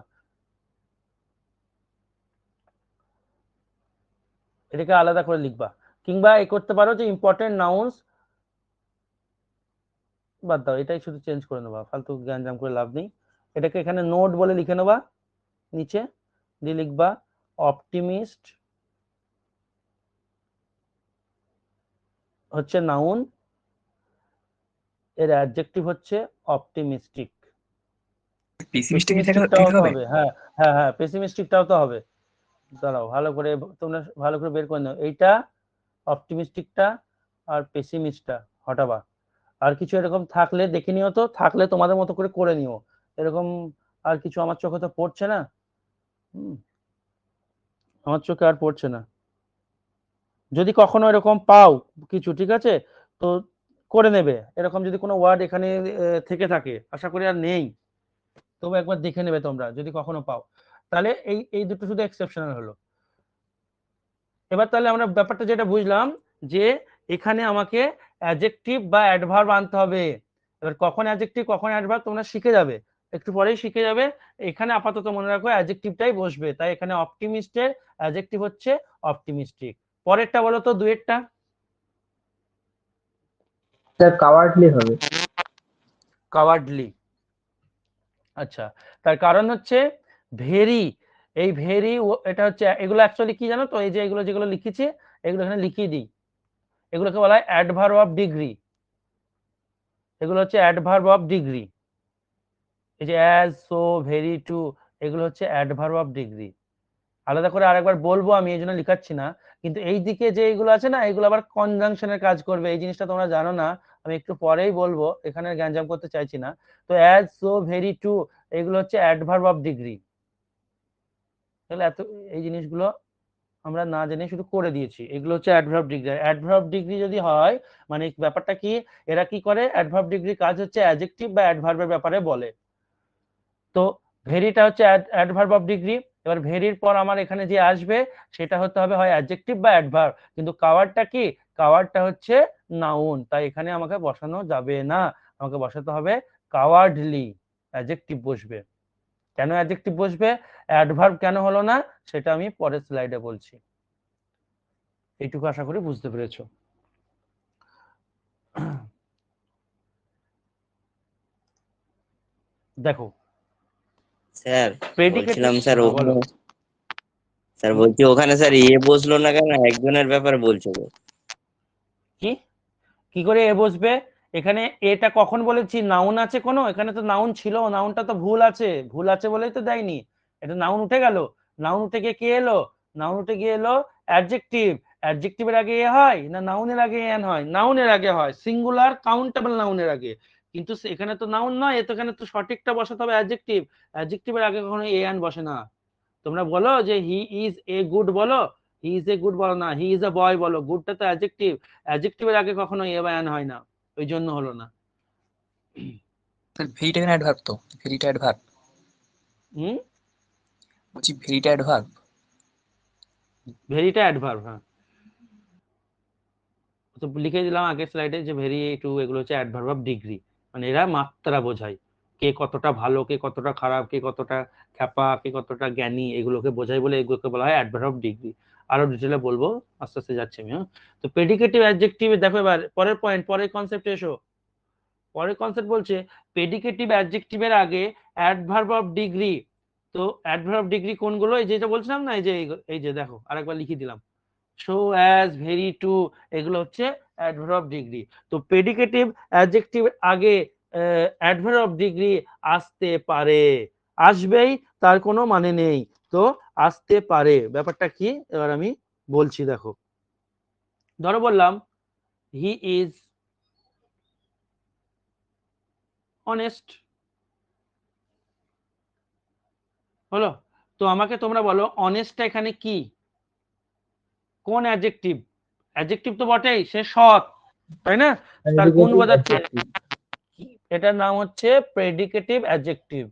[SPEAKER 1] এটাকে আলাদা করে লিখবা। কিংবা এই করতে পারো যে ইম্পর্টেন্ট নাউন্স, বাদ দাও, এটাই শুধু চেঞ্জ করে নেবা, ফালতু জ্ঞানজাম করে লাভ নেই। এটাকে এখানে নোট বলে লিখে নেবা নিচে, দিয়ে লিখবা অপটিমিস্ট হচ্ছে নাউন, এর অ্যাডজেক্টিভ হচ্ছে অপটিমিস্টিক।
[SPEAKER 2] পেসিমিস্টিক ঠিক
[SPEAKER 1] পেসিমিস্টিকটাও তো
[SPEAKER 2] হবে?
[SPEAKER 1] হবে, হ্যাঁ হ্যাঁ হ্যাঁ, পেসিমিস্টিকটাও তো হবে। দাঁড়াও, ভালো করে তোমরা ভালো করে বের করে নাও, এইটা অপটিমিস্টিকটা আর পেসিমিস্টটা হটাবা। আর কিছু এরকম থাকলে দেখে নিও, তো থাকলে তোমাদের মতো করে করে নিও। এরকম আর কিছু আমার চোখে তো পড়ছে না, আমার চোখে আর পড়ছে না। যদি কখনো এরকম পাও কিছু, ঠিক আছে, তো করে নেবে। এরকম যদি কোনো ওয়ার্ড এখানে থেকে থাকে, আশা করি আর নেই, তবু একবার দেখে নেবে তোমরা যদি কখনো পাও। তাহলে এই এই দুটো শুধু এক্সেপশনাল হলো। এবার তাহলে আমরা ব্যাপারটা যেটা বুঝলাম যে এখানে আমাকে অ্যাডজেক্টিভ বা অ্যাডভার্ব আনতে হবে। এবার কখন অ্যাডজেক্টিভ কখন অ্যাডভার্ব তোমরা শিখে যাবে, একটু পরেই শিখে যাবে। এখানে আপাতত মনে রাখো অ্যাডজেক্টিভটাই বসবে, তাই এখানে অপটিমিস্টের অ্যাডজেক্টিভ হচ্ছে অপটিমিস্টিক। পরেরটা বলো তো, দুয়েরটা।
[SPEAKER 4] স্যার কাওয়ার্ডলি হবে।
[SPEAKER 1] কাওয়ার্ডলি, আচ্ছা, তার কারণ হচ্ছে ভেরি, এই ভেরি, এটা হচ্ছে, এগুলো অ্যাকচুয়ালি কি জানো তো, এই যে এগুলো যেগুলো লিখেছি এগুলো এখানে লিখিয়ে দিই, এগুলোকে বলা হয় অ্যাডভার্ব অফ ডিগ্রি। এগুলো হচ্ছে অ্যাডভার্ব অফ ডিগ্রি। এই যে অ্যাজ, সো, ভেরি, টু, এগুলো হচ্ছে অ্যাডভার্ব অফ ডিগ্রি। আলাদা করে আরেকবার বলবো আমি, এই জন্য লিখাচ্ছি না, কিন্তু এই দিকে যে এইগুলো আছে না, এগুলো আবার কনজাংশনের কাজ করবে, এই জিনিসটা তোমরা জানো না, আমি একটু পরেই বলবো, এখানে গ্যাঞ্জাম করতে চাইছি না। তো অ্যাজ, সো, ভেরি, টু, এগুলো হচ্ছে অ্যাডভার্ব অফ ডিগ্রি। তাহলে এত এই জিনিসগুলো আমরা না জেনে শুধু করে দিয়েছি, এগুলো হচ্ছে অ্যাডভার্ব ডিগ্রি। অ্যাডভার্ব ডিগ্রি যদি হয় মানে ব্যাপারটা কি, এরা কি করে, অ্যাডভার্ব ডিগ্রি কাজ হচ্ছে অ্যাডজেক্টিভ বা অ্যাডভার্বের ব্যাপারে বলে। তো ভেরিটা হচ্ছে অ্যাডভার্ব অফ ডিগ্রি। এবার ভেরির পর আমার এখানে যে আসবে সেটা হতে হবে হয় অ্যাডজেক্টিভ বা অ্যাডভার্ব, কিন্তু কাওয়ার্ডটা কি, কাওয়ার্ডটা হচ্ছে নাউন, তাই এখানে আমাকে বসানো যাবে না, আমাকে বসাতে হবে কাওয়ার্ডলি, অ্যাডজেক্টিভ বসবে। কেন অ্যাডজেক্টিভ বসবে, অ্যাডভার্ব কেন হলো না, সেটা আমি পরের স্লাইডে বলছি। এইটুকু আশা করি বুঝতে পেরেছো। দেখো
[SPEAKER 5] স্যার
[SPEAKER 1] প্রেডিকেটিভ,
[SPEAKER 5] বলছিলাম স্যার
[SPEAKER 1] হ্যাঁ
[SPEAKER 5] ওখানে,
[SPEAKER 1] বলো।
[SPEAKER 5] স্যার বলছি ওখানে স্যার বসলো না কেন, একজনের ব্যাপারে বলছো তো?
[SPEAKER 1] কি কি করে এ বসবে, এখানে এটা কখন বলেছি নাউন আছে কোনো, এখানে তো নাউন ছিল, নাউনটা তো ভুল আছে, ভুল আছে বলেই তো দেয়নি, এটা নাউন উঠে গেল। নাউন উঠে গিয়ে কে এলো, নাউন উঠে গিয়ে এলো অ্যাডজেক্টিভ। অ্যাডজেক্টিভের আগে এ হয় না নাউনের আগে এন হয়, নাউনের আগে হয়, সিঙ্গুলার কাউন্টেবল নাউনের আগে। কিন্তু এখানে তো নাউন নয়, এ তো এখানে তো সঠিকটা বসাতে হবে অ্যাডজেক্টিভ। অ্যাডজেক্টিভের আগে কখনো এ এন বসে না। তোমরা বলো যে হি ইজ এ গুড, বলো হি ইজ এ গুড, বলো না হি ইজ এ বয় বলো, গুডটা তো অ্যাডজেক্টিভ, অ্যাডজেক্টিভের আগে কখনো এ বা এন হয় না, ওই জন্য হলো না।
[SPEAKER 2] তাহলে ভেরিটা এখানে অ্যাডভার্ব, তো ভেরিটা অ্যাডভার্ব,
[SPEAKER 1] হুম,
[SPEAKER 2] বলছি ভেরিটা অ্যাডভার্ব।
[SPEAKER 1] ভেরিটা অ্যাডভার্ব, হ্যাঁ, তো লিখে দিলাম আগের স্লাইডে যে ভেরি, টু, এগুলো হচ্ছে অ্যাডভার্ব অফ ডিগ্রি, মানে এরা মাত্রা বোঝায়, কে কতটা ভালো, কে কতটা খারাপ, কে কতটা খ্যাপা, কে কতটা জ্ঞানী, এগুলোকে বোঝায় বলে এগুলোকে বলা হয় অ্যাডভার্ব অফ ডিগ্রি। আরো ডিটেলে বলবো, আস্তে আস্তে যাচ্ছি আমি। হ্যাঁ, তো প্রেডিকেটিভ অ্যাডজেক্টিভ, দেখো এবার পরের পয়েন্ট, পরের কনসেপ্টে এসো। পরের কনসেপ্ট বলছে প্রেডিকেটিভ অ্যাডজেক্টিভের আগে অ্যাডভার্ব অফ ডিগ্রি। তো অ্যাডভার্ব অফ ডিগ্রি কোনগুলো, এই যেটা বলছিলাম না, এই যে দেখো আরেকবার লিখে দিলাম, সো, অ্যাজ, ভেরি, টু, এগুলো হচ্ছে অ্যাডভার্ব অফ ডিগ্রি। তো প্রেডিকেটিভ অ্যাডজেক্টিভ আগে অ্যাডভার্ব অফ ডিগ্রি আসতে পারে, আসবেই, তার কোনো মানে নেই, তো আসতে পারে, ব্যাপারটা কি এবার আমি বলছি। দেখো ধরো বললাম হি ইজ অনেস্ট, হলো, তো আমাকে তোমরা বলো অনেস্টটা এখানে কি, কোন অ্যাডজেক্টিভ? অ্যাডজেক্টিভ তো বটেই, সে সৎ, তাই না? তার গুণ
[SPEAKER 4] Predicative
[SPEAKER 1] বোঝাচ্ছে।
[SPEAKER 4] adjective.
[SPEAKER 1] এটার নাম হচ্ছে প্রেডিকেটিভ অ্যাডজেক্টিভ।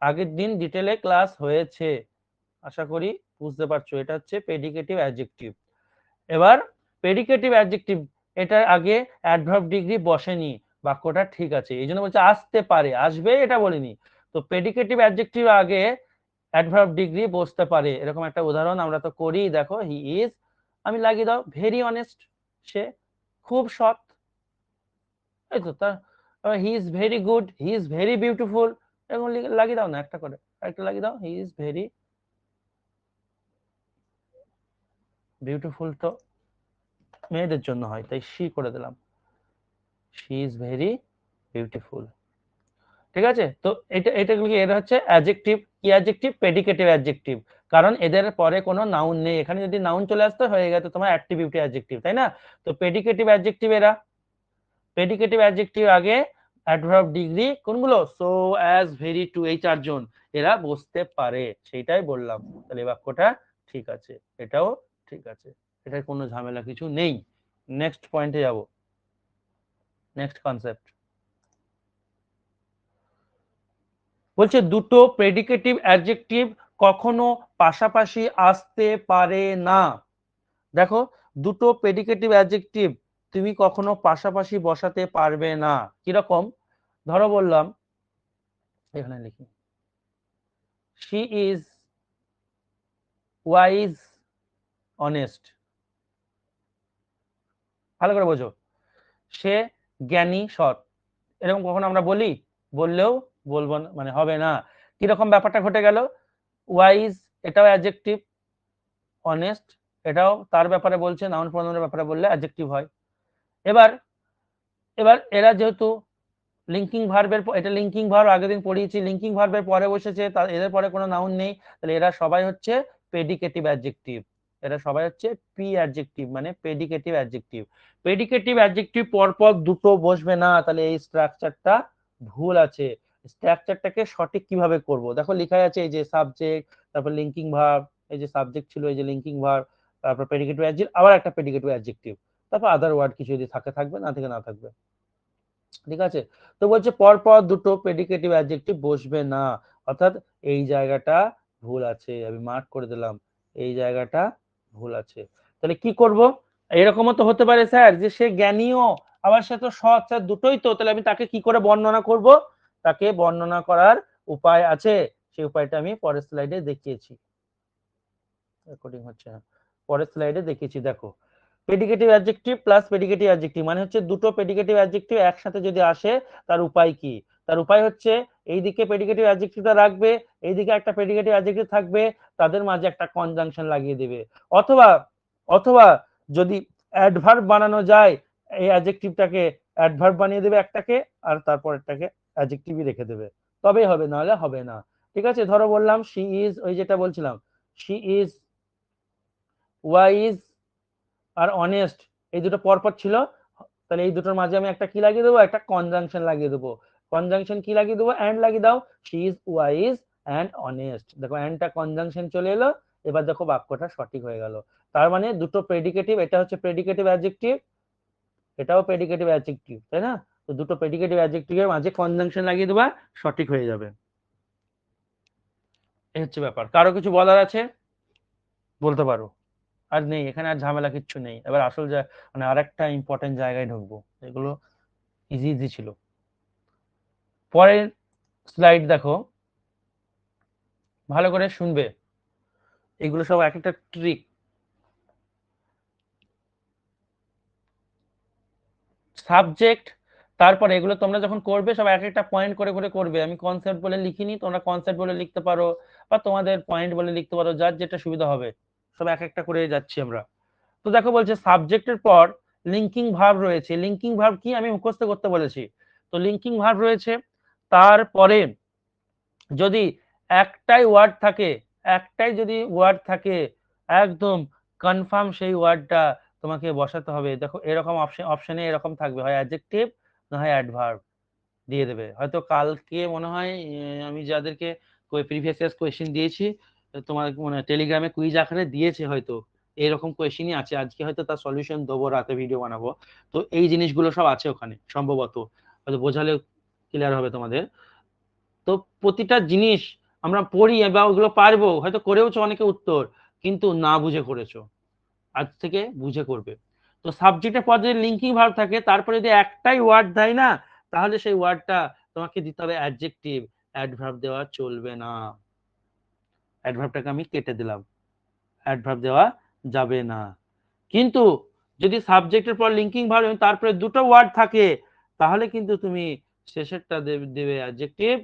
[SPEAKER 1] আগের দিন ডিটেলে ক্লাস হয়েছে, আশা করি বুঝতে পারছো। এটা হচ্ছে প্রেডিকেটিভ অ্যাডজেক্টিভ। এবার প্রেডিকেটিভ অ্যাডজেক্টিভ, এটার আগে অ্যাডভার্ব ডিগ্রি বসেনি, বাক্যটা ঠিক আছে, এই জন্য বলছে আসতে পারে, আসবে এটা বলিনি। তো প্রেডিকেটিভ অ্যাডজেক্টিভ আগে অ্যাডভার্ব ডিগ্রি বসতে পারে। এরকম একটা উদাহরণ আমরা তো করি, দেখো হি ইজ, আমি লাগিয়ে দাও ভেরি অনেস্ট, সে খুব সৎ, এই তো। তার he is very good, he is very beautiful, এরকম লাগিয়ে দাও না, একটা করে একটা লাগিয়ে দাও। হি ইজ ভেরি বিউটিফুল তো মেয়েদের জন্য হয়, তাই শি করে দিলাম, শি ইজ ভেরি বিউটিফুল। ঠিক আছে, তো এটা হচ্ছে অ্যাডজেক্টিভ। কি অ্যাডজেক্টিভ? Predicative adjective. কারণ এদের পরে কোনো নাউন নেই, এখানে যদি নাউন চলে আসতো হয়ে গেছে তোমার অ্যাট্রিবিউটিভ অ্যাডজেক্টিভ, তাই না? তো প্রেডিকেটিভ অ্যাডজেক্টিভ এরা, প্রেডিকেটিভ অ্যাডজেক্টিভ আগে অ্যাডভার্ব ডিগ্রি কোনগুলো? সো, অ্যাজ, ভেরি, টু, এই চারজন এরা বসতে পারে, সেইটাই বললাম। তাহলে বাক্যটা ঠিক আছে, এটাও ঠিক আছে, এটার কোনো ঝামেলা কিছু নেই। নেক্সট পয়েন্টে যাব, নেক্সট কনসেপ্ট। বলছে দুটো প্রেডিকেটিভ অ্যাডজেক্টিভ কখনো পাশাপাশি আসতে পারে না। দেখো, দুটো প্রেডিকেটিভ অ্যাডজেক্টিভ তুমি কখনো পাশাপাশি বসাতে পারবে না। কিরকম? ধরো বললাম, এখানে লিখি, শি ইজ ওয়াইজ অনেস্ট। ভালো করে বোঝো, সে জ্ঞানী সৎ, এরকম কখনো আমরা বলি? বললেও বলবো না, মানে হবে না। কিরকম ব্যাপারটা ঘটে গেল? ওয়াইজ এটাও অ্যাডজেক্টিভ, অনেস্ট এটাও তার ব্যাপারে বলছে, নাউন প্রোনাউনের ব্যাপারে বললে অ্যাডজেক্টিভ হয়। এবার এবার এরা যেহেতু লিঙ্কিং ভার্বের, এটা লিঙ্কিং ভার্ব, আগের দিন পড়িয়েছি, লিঙ্কিং ভার্বের পরে বসেছে, এদের পরে কোনো নাউন নেই, তাহলে এরা সবাই হচ্ছে প্রেডিকেটিভ অ্যাডজেক্টিভ। এরা সবাই হচ্ছে পি অ্যাডজেক্টিভ, মানে প্রেডিকেটিভ অ্যাডজেক্টিভ। প্রেডিকেটিভ অ্যাডজেক্টিভ পরপর দুটো বসবে না, তাহলে এই স্ট্রাকচারটা ভুল আছে। স্ট্রাকচারটাকে সঠিক কিভাবে করব? দেখো লেখা আছে, এই যে সাবজেক্ট, তারপর লিঙ্কিং ভার্ব, এই যে সাবজেক্ট ছিল, এই যে লিঙ্কিং ভার্ব, তারপর প্রেডিকেটিভ অ্যাডজেক্টিভ, আবার একটা প্রেডিকেটিভ অ্যাডজেক্টিভ, তারপর আদার ওয়ার্ড কিছু যদি থাকে থাকবে, না থেকে না থাকবে। ঠিক আছে, তো বলছে পরপর দুটো প্রেডিকেটিভ অ্যাডজেক্টিভ বসবে না, অর্থাৎ এই জায়গাটা ভুল আছে, আমি মার্ক করে দিলাম, এই জায়গাটা ভুল আছে। তাহলে কি করব? এরকমও তো হতে পারে স্যার যে সে জ্ঞানীও আবার সে তো সৎ, স্যার দুটোই তো, তাহলে আমি তাকে কি করে বর্ণনা করব? তাকে বর্ণনা করার উপায় আছে, সেই উপায়টা আমি পরের স্লাইডে দেখিয়েছি। রেকর্ডিং হচ্ছে না, পরের স্লাইডে দেখিয়েছি, দেখো। Predicative adjective plus predicative adjective মানে হচ্ছে দুটো প্রেডিকেটিভ অ্যাডজেক্টিভ একসাথে যদি আসে, তার উপায় কি? তার উপায় হচ্ছে এইদিকে প্রেডিকেটিভ অ্যাডজেক্টিভটা রাখবে, এইদিকে একটা প্রেডিকেটিভ অ্যাডজেক্টিভ থাকবে, তাদের মাঝে একটা কনজাংশন লাগিয়ে দেবে। অথবা অথবা যদি অ্যাডভার্ব বানানো যায়, এই অ্যাডজেক্টিভটাকে অ্যাডভার্ব বানিয়ে দেবে একটাকে, আর তারপরেরটাকে অ্যাডজেক্টিভই রেখে দেবে, তবেই হবে, নাহলে হবে না। ঠিক আছে, ধরো বললাম শি ইজ, ওই যেটা বলছিলাম, she is wise R honest, এই দুটো পরপর ছিল, তাহলে এই দুটোর মাঝে আমি একটা কি লাগিয়ে দেবো? একটা কনজাংশন লাগিয়ে দেবো। কনজাংশন কি লাগিয়ে দেবো? অ্যান্ড লাগিয়ে দাও, she is wise and honest. দেখো অ্যান্ডটা কনজাংশন চলে এলো, এবার দেখো বাক্যটা সঠিক হয়ে গেল। তার মানে দুটো প্রেডিকেটিভ, এটা হচ্ছে প্রেডিকেটিভ অ্যাডজেক্টিভ, এটাও প্রেডিকেটিভ অ্যাডজেক্টিভ, তাই না? তো দুটো প্রেডিকেটিভ অ্যাডজেক্টিভের মাঝে কনজাংশন লাগিয়ে দেবা, সঠিক হয়ে যাবে। এই হচ্ছে ব্যাপার। কারো কিছু বলার আছে বলতে পারো। আর নেই, এখানে আর ঝামেলা কিচ্ছু নেই। এবার আসল মানে আরেকটা ইম্পর্টেন্ট জায়গায় ঢুকবো, এগুলো ইজি ইজি ছিল। পরের স্লাইড দেখো, ভালো করে শুনবে, এগুলো সব এক একটা ট্রিক। সাবজেক্ট, তারপরে এগুলো তোমরা যখন করবে সব এক একটা পয়েন্ট করে করে করবে। আমি কনসেপ্ট বলে লিখিনি, তোমরা কনসেপ্ট বলে লিখতে পারো, বা তোমাদের পয়েন্ট বলে লিখতে পারো, যার যেটা সুবিধা হবে। সব এক একটা করে যাচ্ছি আমরা। তো দেখো বলছে সাবজেক্টের পর লিঙ্কিং ভার্ব রয়েছে। লিঙ্কিং ভার্ব কি আমি মুখস্থ করতে বলেছি, তো লিঙ্কিং ভার্ব রয়েছে। তারপরে যদি একটাই ওয়ার্ড থাকে, একটাই যদি ওয়ার্ড থাকে, একদম কনফার্ম সেই ওয়ার্ডটা তোমাকে বসাতে হবে। দেখো এরকম অপশনে এরকম থাকবে, হয় অ্যাডজেক্টিভ না হয় অ্যাডভার্ব দিয়ে দেবে। হয়তো কালকে মনে হয় আমি যাদেরকে প্রিভিয়াস ইয়ার্স কোয়েশ্চেন দিয়েছি, তোমার মানে টেলিগ্রামে কুইজ আকারে দিয়েছে হয়তো, এরকম কোয়েশ্চেনই আছে, আজকে হয়তো তার সলিউশন দেবো, রাতে ভিডিও বানাবো। তো এই জিনিসগুলো সব আছে ওখানে সম্ভবত, হয়তো বোঝালে ক্লিয়ার হবে তোমাদের। তো প্রতিটা জিনিস আমরা পড়ি বা ওগুলো পারবো, হয়তো করেওছো অনেকে উত্তর, কিন্তু না বুঝে করেছো, আজ থেকে বুঝে করবে। তো সাবজেক্টের পর যদি লিঙ্কিং ভার্ব থাকে, তারপরে যদি একটাই ওয়ার্ড দেয় না, তাহলে সেই ওয়ার্ডটা তোমাকে দিতে হবে অ্যাডজেক্টিভ, অ্যাডভার্ব দেওয়া চলবে না। অ্যাডভার্বটাকে আমি কেটে দিলাম, অ্যাডভার্ব দেওয়া যাবে না। কিন্তু যদি সাবজেক্টের পর লিঙ্কিং ভার্ব এবং তারপরে দুটো ওয়ার্ড থাকে, তাহলে কিন্তু তুমি শেষেরটা দেবে অ্যাডজেক্টিভ,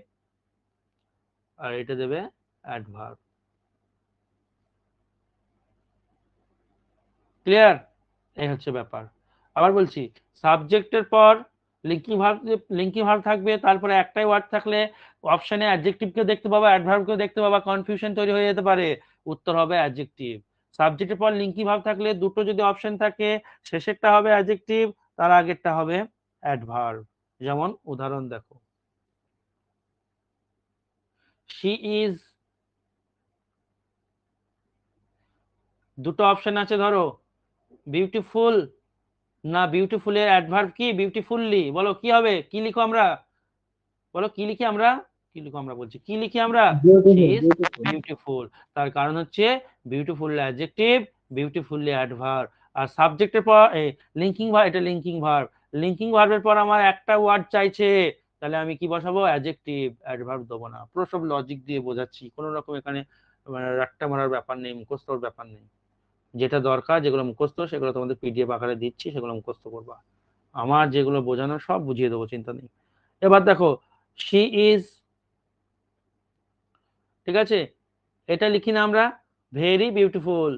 [SPEAKER 1] আর এটা দেবে অ্যাডভার্ব। ক্লিয়ার? এই হচ্ছে ব্যাপার। আবার বলছি, সাবজেক্টের পর লিঙ্কিং ভার্ব থাকবে, তারপরে একটাই ওয়ার্ড থাকলে অপশনে অ্যাডজেক্টিভকে দেখতে পাবা, অ্যাডভার্বকেও দেখতে পাবা, কনফিউশন তৈরি হয়ে যেতে পারে, উত্তর হবে অ্যাডজেক্টিভ। সাবজেক্টের পর লিঙ্কিং ভার্ব থাকলে দুটো যদি অপশন থাকে, শেষেরটা হবে অ্যাডজেক্টিভ, তার আগেরটা হবে অ্যাডভার্ব। যেমন উদাহরণ দেখো, শি ইজ, দুটো অপশন আছে ধরো, বিউটিফুল না বিউটিফুলের অ্যাডভার্ব কি বিউটিফুললি, বলো কি হবে, কি লিখো আমরা, বলো কি লিখি আমরা, কি লিখো আমরা বলছি, কি লিখি আমরা, she is beautiful। তার কারণ হচ্ছে বিউটিফুল অ্যাডজেক্টিভ, বিউটিফুলি অ্যাডভার্ব। আর সাবজেক্টের পর লিঙ্কিং ভার্ব, এটা লিঙ্কিং ভার্ব, লিঙ্কিং ভার্বের পর আমার একটা ওয়ার্ড চাইছে, তাহলে আমি কি বসাবো, অ্যাডজেক্টিভ, অ্যাডভার্ব দেবো না। পুরো সব লজিক দিয়ে বোঝাচ্ছি, কোনো রকম এখানে মানে রাট্টা মারার ব্যাপার নেই, মুখস্থর ব্যাপার নেই। যেটা দরকার, যেগুলো মুখস্থ, সেগুলো তোমাদের পিডিএফ আকারে দিচ্ছি, সেগুলো মুখস্থ করবা। আমার যেগুলো বোঝানো সব বুঝিয়ে দেবো, চিন্তা নেই। এবার দেখো, শি ইজ, ঠিক আছে, এটা লিখি না আমরা ভেরি বিউটিফুল।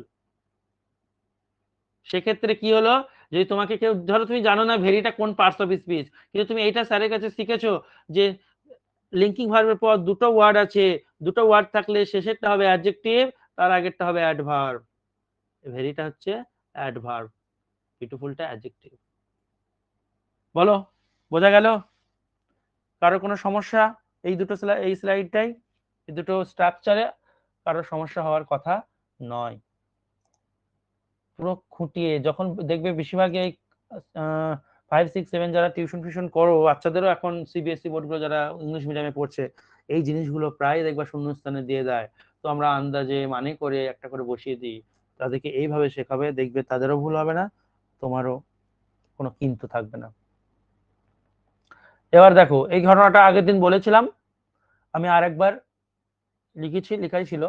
[SPEAKER 1] সেক্ষেত্রে কি হলো, যদি তোমাকে কেউ, ধরো তুমি জানো না ভেরিটা কোন পার্টস অফ স্পিচ, কিন্তু তুমি এইটা স্যারের কাছে শিখেছো যে লিঙ্কিং ভার্বের পর দুটো ওয়ার্ড আছে, দুটো ওয়ার্ড থাকলে শেষেরটা হবে অ্যাডজেক্টিভ, তার আগেরটা হবে অ্যাডভার্ব। ভেরিটা হচ্ছে অ্যাডভার্ব, বিউটিফুলটা অ্যাডজেক্টিভ। বলো, বোঝা গেল? কারো কোনো সমস্যা? এই দুটো এই স্লাইডটাই, এই দুটো স্ট্রাকচারে কারো সমস্যা হওয়ার কথা নয়। পুরো খুঁটিয়ে যখন দেখবে, বেশিরভাগ এই 5, 6, 7 যারা টিউশন ফিউশন করো, বাচ্চাদেরও এখন সিবিএসসি বোর্ডগুলো যারা ইংলিশ মিডিয়ামে পড়ছে, এই জিনিসগুলো প্রায় দেখবা শূন্যস্থানে দিয়ে দেয়। তো আমরা আন্দাজে মানে করে একটা করে বসিয়ে দিই, তাদেরকে এইভাবে শেখাবে, দেখবে তাদেরও ভুল হবে না, তোমারও কোনো কিন্তু থাকবে না। এবার দেখো, এই ঘটনাটা আগের দিন বলেছিলাম, আমি আরেকবার লিখেছি, লেখাই ছিল,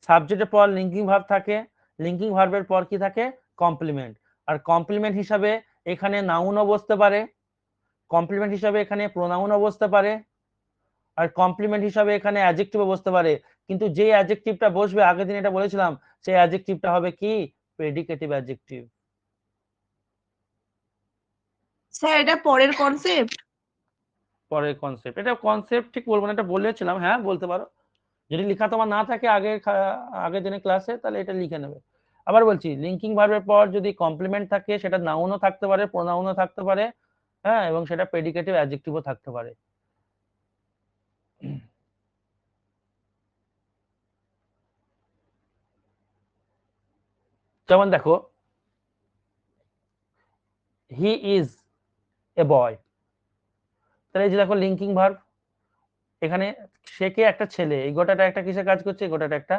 [SPEAKER 1] সাবজেক্টের পর লিঙ্কিং ভার্ব থাকে, লিঙ্কিং ভার্বের পর কি থাকে, কমপ্লিমেন্ট। আর কমপ্লিমেন্ট হিসাবে এখানে নাউনও বসতে পারে, কমপ্লিমেন্ট হিসাবে এখানে প্রোনাউনও বসতে পারে, আর কমপ্লিমেন্ট হিসাবে এখানে অ্যাডজেক্টিভও বসতে পারে। কিন্তু যে অ্যাডজেক্টিভটা বসবে, আগের দিন এটা বলেছিলাম, সেই অ্যাডজেক্টিভটা হবে কি, প্রেডিকেটিভ অ্যাডজেক্টিভ।
[SPEAKER 3] স্যার এটা পরের কনসেপ্ট।
[SPEAKER 1] পরের কনসেপ্ট, এটা কনসেপ্ট ঠিক বলবো না, এটা বলেছিলাম, হ্যাঁ বলতে পারো। যদি লেখা তোমার না থাকে আগের দিনের ক্লাসে, তাহলে এটা লিখে নেবে। আবার বলছি, লিঙ্কিং ভার্বের পর যদি কমপ্লিমেন্ট থাকে, সেটা নাউনও থাকতে পারে, প্রোনাউনও থাকতে পারে, হ্যাঁ, এবং সেটা প্রেডিকেটিভ অ্যাডজেক্টিভও থাকতে পারে। যেমন দেখো, হি ইজ এ বয়, তাহলে এই যে দেখো লিঙ্কিং ভার্ব, এখানে সে কে, একটা ছেলে, এই গোটাটা একটা কিসের কাজ করছে, এই গোটাটা একটা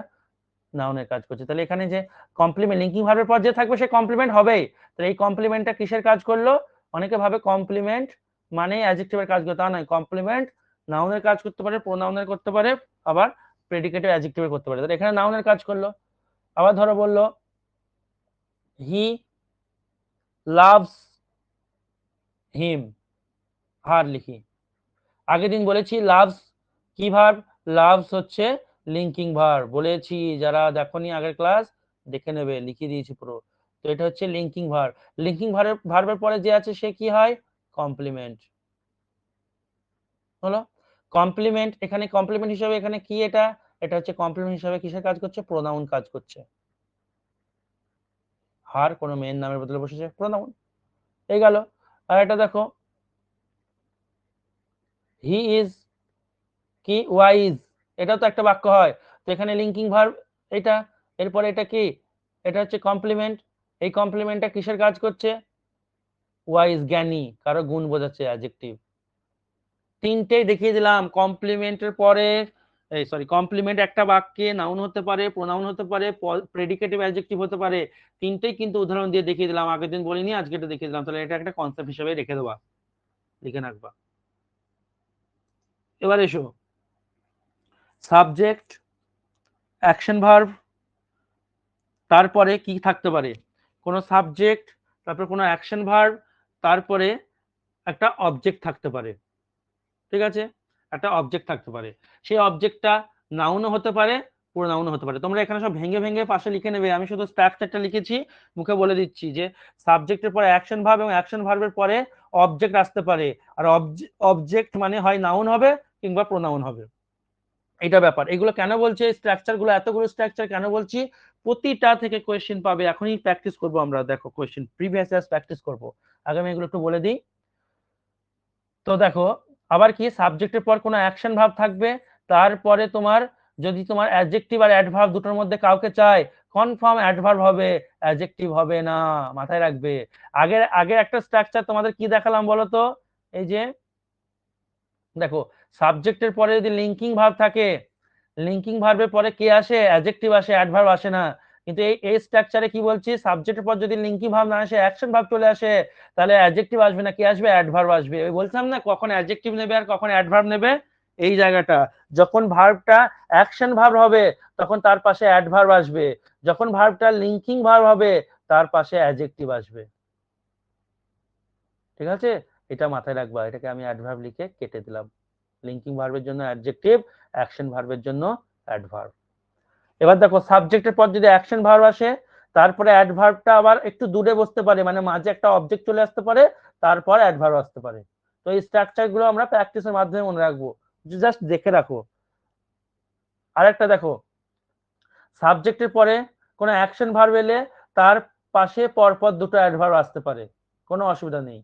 [SPEAKER 1] নাউনের কাজ করছে। তাহলে এখানে যে কমপ্লিমেন্ট, লিঙ্কিং ভার্বের পর যে থাকবে সে কমপ্লিমেন্ট হবেই। তাহলে এই কমপ্লিমেন্টটা কিসের কাজ করলো, অনেকে ভাবে কমপ্লিমেন্ট মানে অ্যাডজেক্টিভের কাজ করতে, তা নয়, কমপ্লিমেন্ট নাউনের কাজ করতে পারে, প্রোনাউনের করতে পারে, আবার প্রেডিকেটিভ অ্যাডজেক্টিভের করতে পারে। তাহলে এখানে নাউনের কাজ করলো। আবার ধরো বললো হি লাভস হিম, হার লিখি, আগের দিন বলেছি লাভস কি ভার্ব, লাভস হচ্ছে লিঙ্কিং ভার্ব, বলেছি, যারা দেখোনি আগের ক্লাস দেখে নেবে, লিখে দিয়েছি পুরো। তো এটা হচ্ছে লিঙ্কিং ভার্ব। লিঙ্কিং ভার্বের পরে যে আছে সে কি হয়, কমপ্লিমেন্ট হলো। কমপ্লিমেন্ট, এখানে কমপ্লিমেন্ট হিসাবে এখানে কি, এটা এটা হচ্ছে কমপ্লিমেন্ট হিসাবে কিসের কাজ করছে, প্রোনাউন কাজ করছে। হার কোনো মেন নামের বদলে বসেছে, প্রোনাউন, এই গেল। আর এটা দেখো, হি ইজ কি ওয়াইজ, এটা তো একটা বাক্য হয়। তো এখানে লিঙ্কিং ভার্ব এটা, এরপরে এটা কি, এটা হচ্ছে কমপ্লিমেন্ট। এই কমপ্লিমেন্টটা কিসের কাজ করছে? ওয়াইজ, জ্ঞানী, কারো গুণ বোঝাচ্ছে, অ্যাডজেক্টিভ। তিনটেই দেখিয়ে দিলাম। কমপ্লিমেন্টের পরে, এই সরি, কমপ্লিমেন্ট একটা বাক্যে নাউন হতে পারে, প্রোনাউন হতে পারে, প্রেডিকেটিভ অ্যাডজেক্টিভ হতে পারে। তিনটেই কিন্তু উদাহরণ দিয়ে দেখিয়ে দিলাম, আগের দিন বলিনি, আজকে এটা দেখিয়ে দিলাম। তাহলে এটা একটা কনসেপ্ট হিসেবে রেখে দেবা, লিখে রাখবা। এবার এসো, সাবজেক্ট, অ্যাকশন ভার্ব, তারপরে কি থাকতে পারে? কোনো সাবজেক্ট, তারপর কোনো অ্যাকশন ভার্ব, তারপরে একটা অবজেক্ট থাকতে পারে। ঠিক আছে, একটা অবজেক্ট থাকতে পারে। সেই অবজেক্টটা নাউনও হতে পারে, প্রোনাউনও হতে পারে। তোমরা এখানে সব ভেঙে ভেঙে পাশে লিখে নেবে, আমি শুধু স্ট্রাকচারটা লিখেছি, মুখে বলে দিচ্ছি যে সাবজেক্টের পরে অ্যাকশন ভার্ব এবং অ্যাকশন ভার্বের পরে অবজেক্ট আসতে পারে। আর অবজেক্ট মানে হয় নাউন হবে কিংবা প্রোনাউন হবে, এটা ব্যাপার। এগুলো কেন বলছি, স্ট্রাকচারগুলো, এতগুলো স্ট্রাকচার কেন বলছি? প্রতিটা থেকে কোয়েশ্চেন পাবে, এখনই প্র্যাকটিস করবো আমরা। দেখো কোয়েশ্চেন, প্রিভিয়াস ইয়ার্স প্র্যাকটিস করবো। আগে আমি এগুলো একটু বলে দিই। তো দেখো, আবার কি, সাবজেক্টের পর কোনো অ্যাকশন ভার্ব থাকবে, তারপরে তোমার যদি তোমার অ্যাডজেক্টিভ আর অ্যাডভার্ব দুটোর মধ্যে কাউকে চাই, কনফার্ম অ্যাডভার্ব হবে, অ্যাডজেক্টিভ হবে না, মাথায় রাখবে। আগে একটা স্ট্রাকচার তোমাদের কি দেখালাম বলো তো? এই যে দেখো, সাবজেক্টের পরে যদি লিঙ্কিং ভার্ব থাকে, লিঙ্কিং ভার্বের পরে কে আসে? অ্যাডজেক্টিভ আসে, অ্যাডভার্ব আসে না। কিন্তু এই স্ট্রাকচারে কি বলছি, সাবজেক্টের পর যদি লিঙ্কিং ভার্ব না আসে, অ্যাকশন ভার্ব চলে আসে, তাহলে অ্যাডজেক্টিভ আসবে না, কি আসবে? অ্যাডভার্ব আসবে। ওই বলছিলাম না, কখন অ্যাডজেক্টিভ নেবে আর কখন অ্যাডভার্ব নেবে, এই জায়গাটা। যখন ভার্বটা অ্যাকশন ভার্ব হবে তখন তার পাশে অ্যাডভার্ব আসবে, যখন ভার্বটা লিঙ্কিং ভার্ব হবে তার পাশে অ্যাডজেক্টিভ আসবে। ঠিক আছে, এটা মাথায় রাখবা। এটাকে আমি অ্যাডভার্ব লিখে কেটে দিলাম। লিঙ্কিং ভার্বের জন্য অ্যাডজেক্টিভ, অ্যাকশন ভার্বের জন্য অ্যাডভার্ব। এবার দেখো, সাবজেক্টের পর যদি অ্যাকশন ভার্ব আসে, তারপরে অ্যাডভার্বটা আবার একটু দূরে বসতে পারে, মানে মাঝে একটা অবজেক্ট চলে আসতে পারে, তারপর অ্যাডভার্ব আসতে পারে। তো এই স্ট্রাকচার গুলো আমরা প্র্যাকটিসের মাধ্যমে মনে রাখবো, জাস্ট দেখে রাখো। আরেকটা দেখো, সাবজেক্টের পরে কোনো অ্যাকশন ভার্ব এলে তার পাশে পরপর দুটো অ্যাডভার্ব আসতে পারে, কোনো অসুবিধা নেই।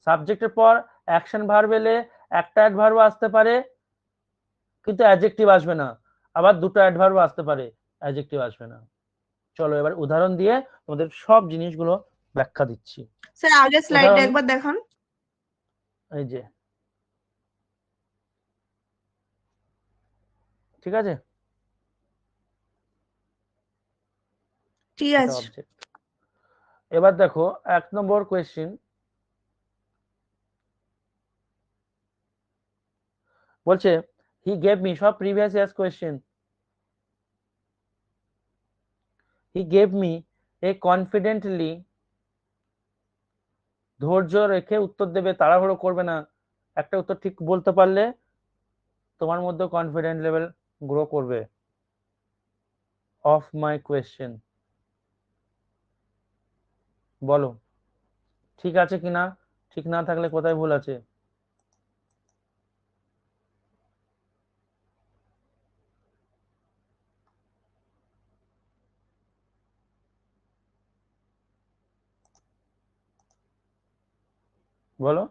[SPEAKER 1] সাবজেক্টের পর অ্যাকশন ভার্ব এলে একটা অ্যাডভার্ব আসতে পারে কিন্তু অ্যাডজেক্টিভ আসবে না, আবার দুটো অ্যাডভার্ব আসতে পারে, অ্যাডজেক্টিভ আসবে না। চলো এবার উদাহরণ দিয়ে তোমাদের সব জিনিসগুলো ব্যাখ্যা দিচ্ছি।
[SPEAKER 3] স্যার আগের স্লাইডটা একবার দেখান।
[SPEAKER 1] এই যে, ঠিক আছে,
[SPEAKER 3] ঠিক
[SPEAKER 1] এটা
[SPEAKER 3] আছে।
[SPEAKER 1] অবজেক্ট। এবার দেখো 1 নম্বর কোয়েশ্চেন বলছে, হি গেভ মি, সব previous years question, he gave me a confidently, ধৈর্য রেখে উত্তর দেবে, তাড়াহুড়ো করবে না। একটা উত্তর ঠিক বলতে পারলে তোমার মধ্যে কনফিডেন্ট লেভেল গ্রো করবে। অফ মাই কোয়েশ্চেন, বলো ঠিক আছে কিনা, ঠিক না থাকলে কোথায় ভুল আছে? বলো।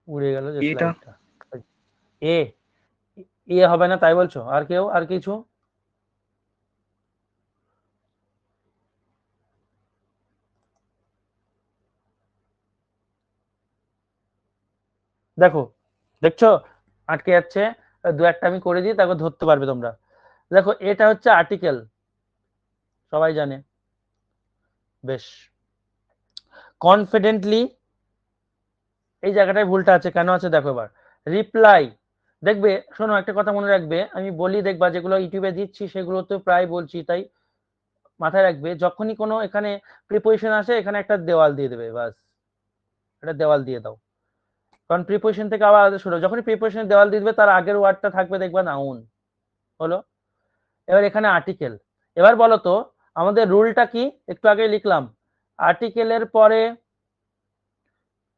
[SPEAKER 1] উড়ে গেল যে
[SPEAKER 2] এটা
[SPEAKER 1] স্লাইডটা। এ, এ হবে না তাই বলছো? আর কেউ, আর কিছু? দেখো, দেখছো আটকে যাচ্ছে, দু একটা আমি করে দিই, তারপর ধরতে পারবে তোমরা। দেখো, এটা হচ্ছে আর্টিকেল, সবাই জানে। বেশ, কনফিডেন্টলি এই জায়গাটায় ভুলটা আছে, কেন আছে দেখো এবার। রিপ্লাই, দেখবে, শোনো একটা কথা মনে রাখবে, আমি বলি দেখবা, যেগুলো ইউটিউবে দিচ্ছি সেগুলো তো প্রায় বলছি, তাই মাথায় রাখবে, যখনই কোনো এখানে প্রিপোজিশন আসে এখানে একটা দেওয়াল দিয়ে দেবে, বাস, এটা দেওয়াল দিয়ে দাও। কারণ প্রিপোজিশন থেকে আবার শুরু, যখনই প্রিপোজিশনের দেওয়াল দিয়ে দিবে তার আগের ওয়ার্ডটা থাকবে দেখবা নাউন, হলো। এবার এখানে আর্টিকেল। এবার বলো তো আমাদের রুলটা কি, একটু আগে লিখলাম, আর্টিকেলের পরে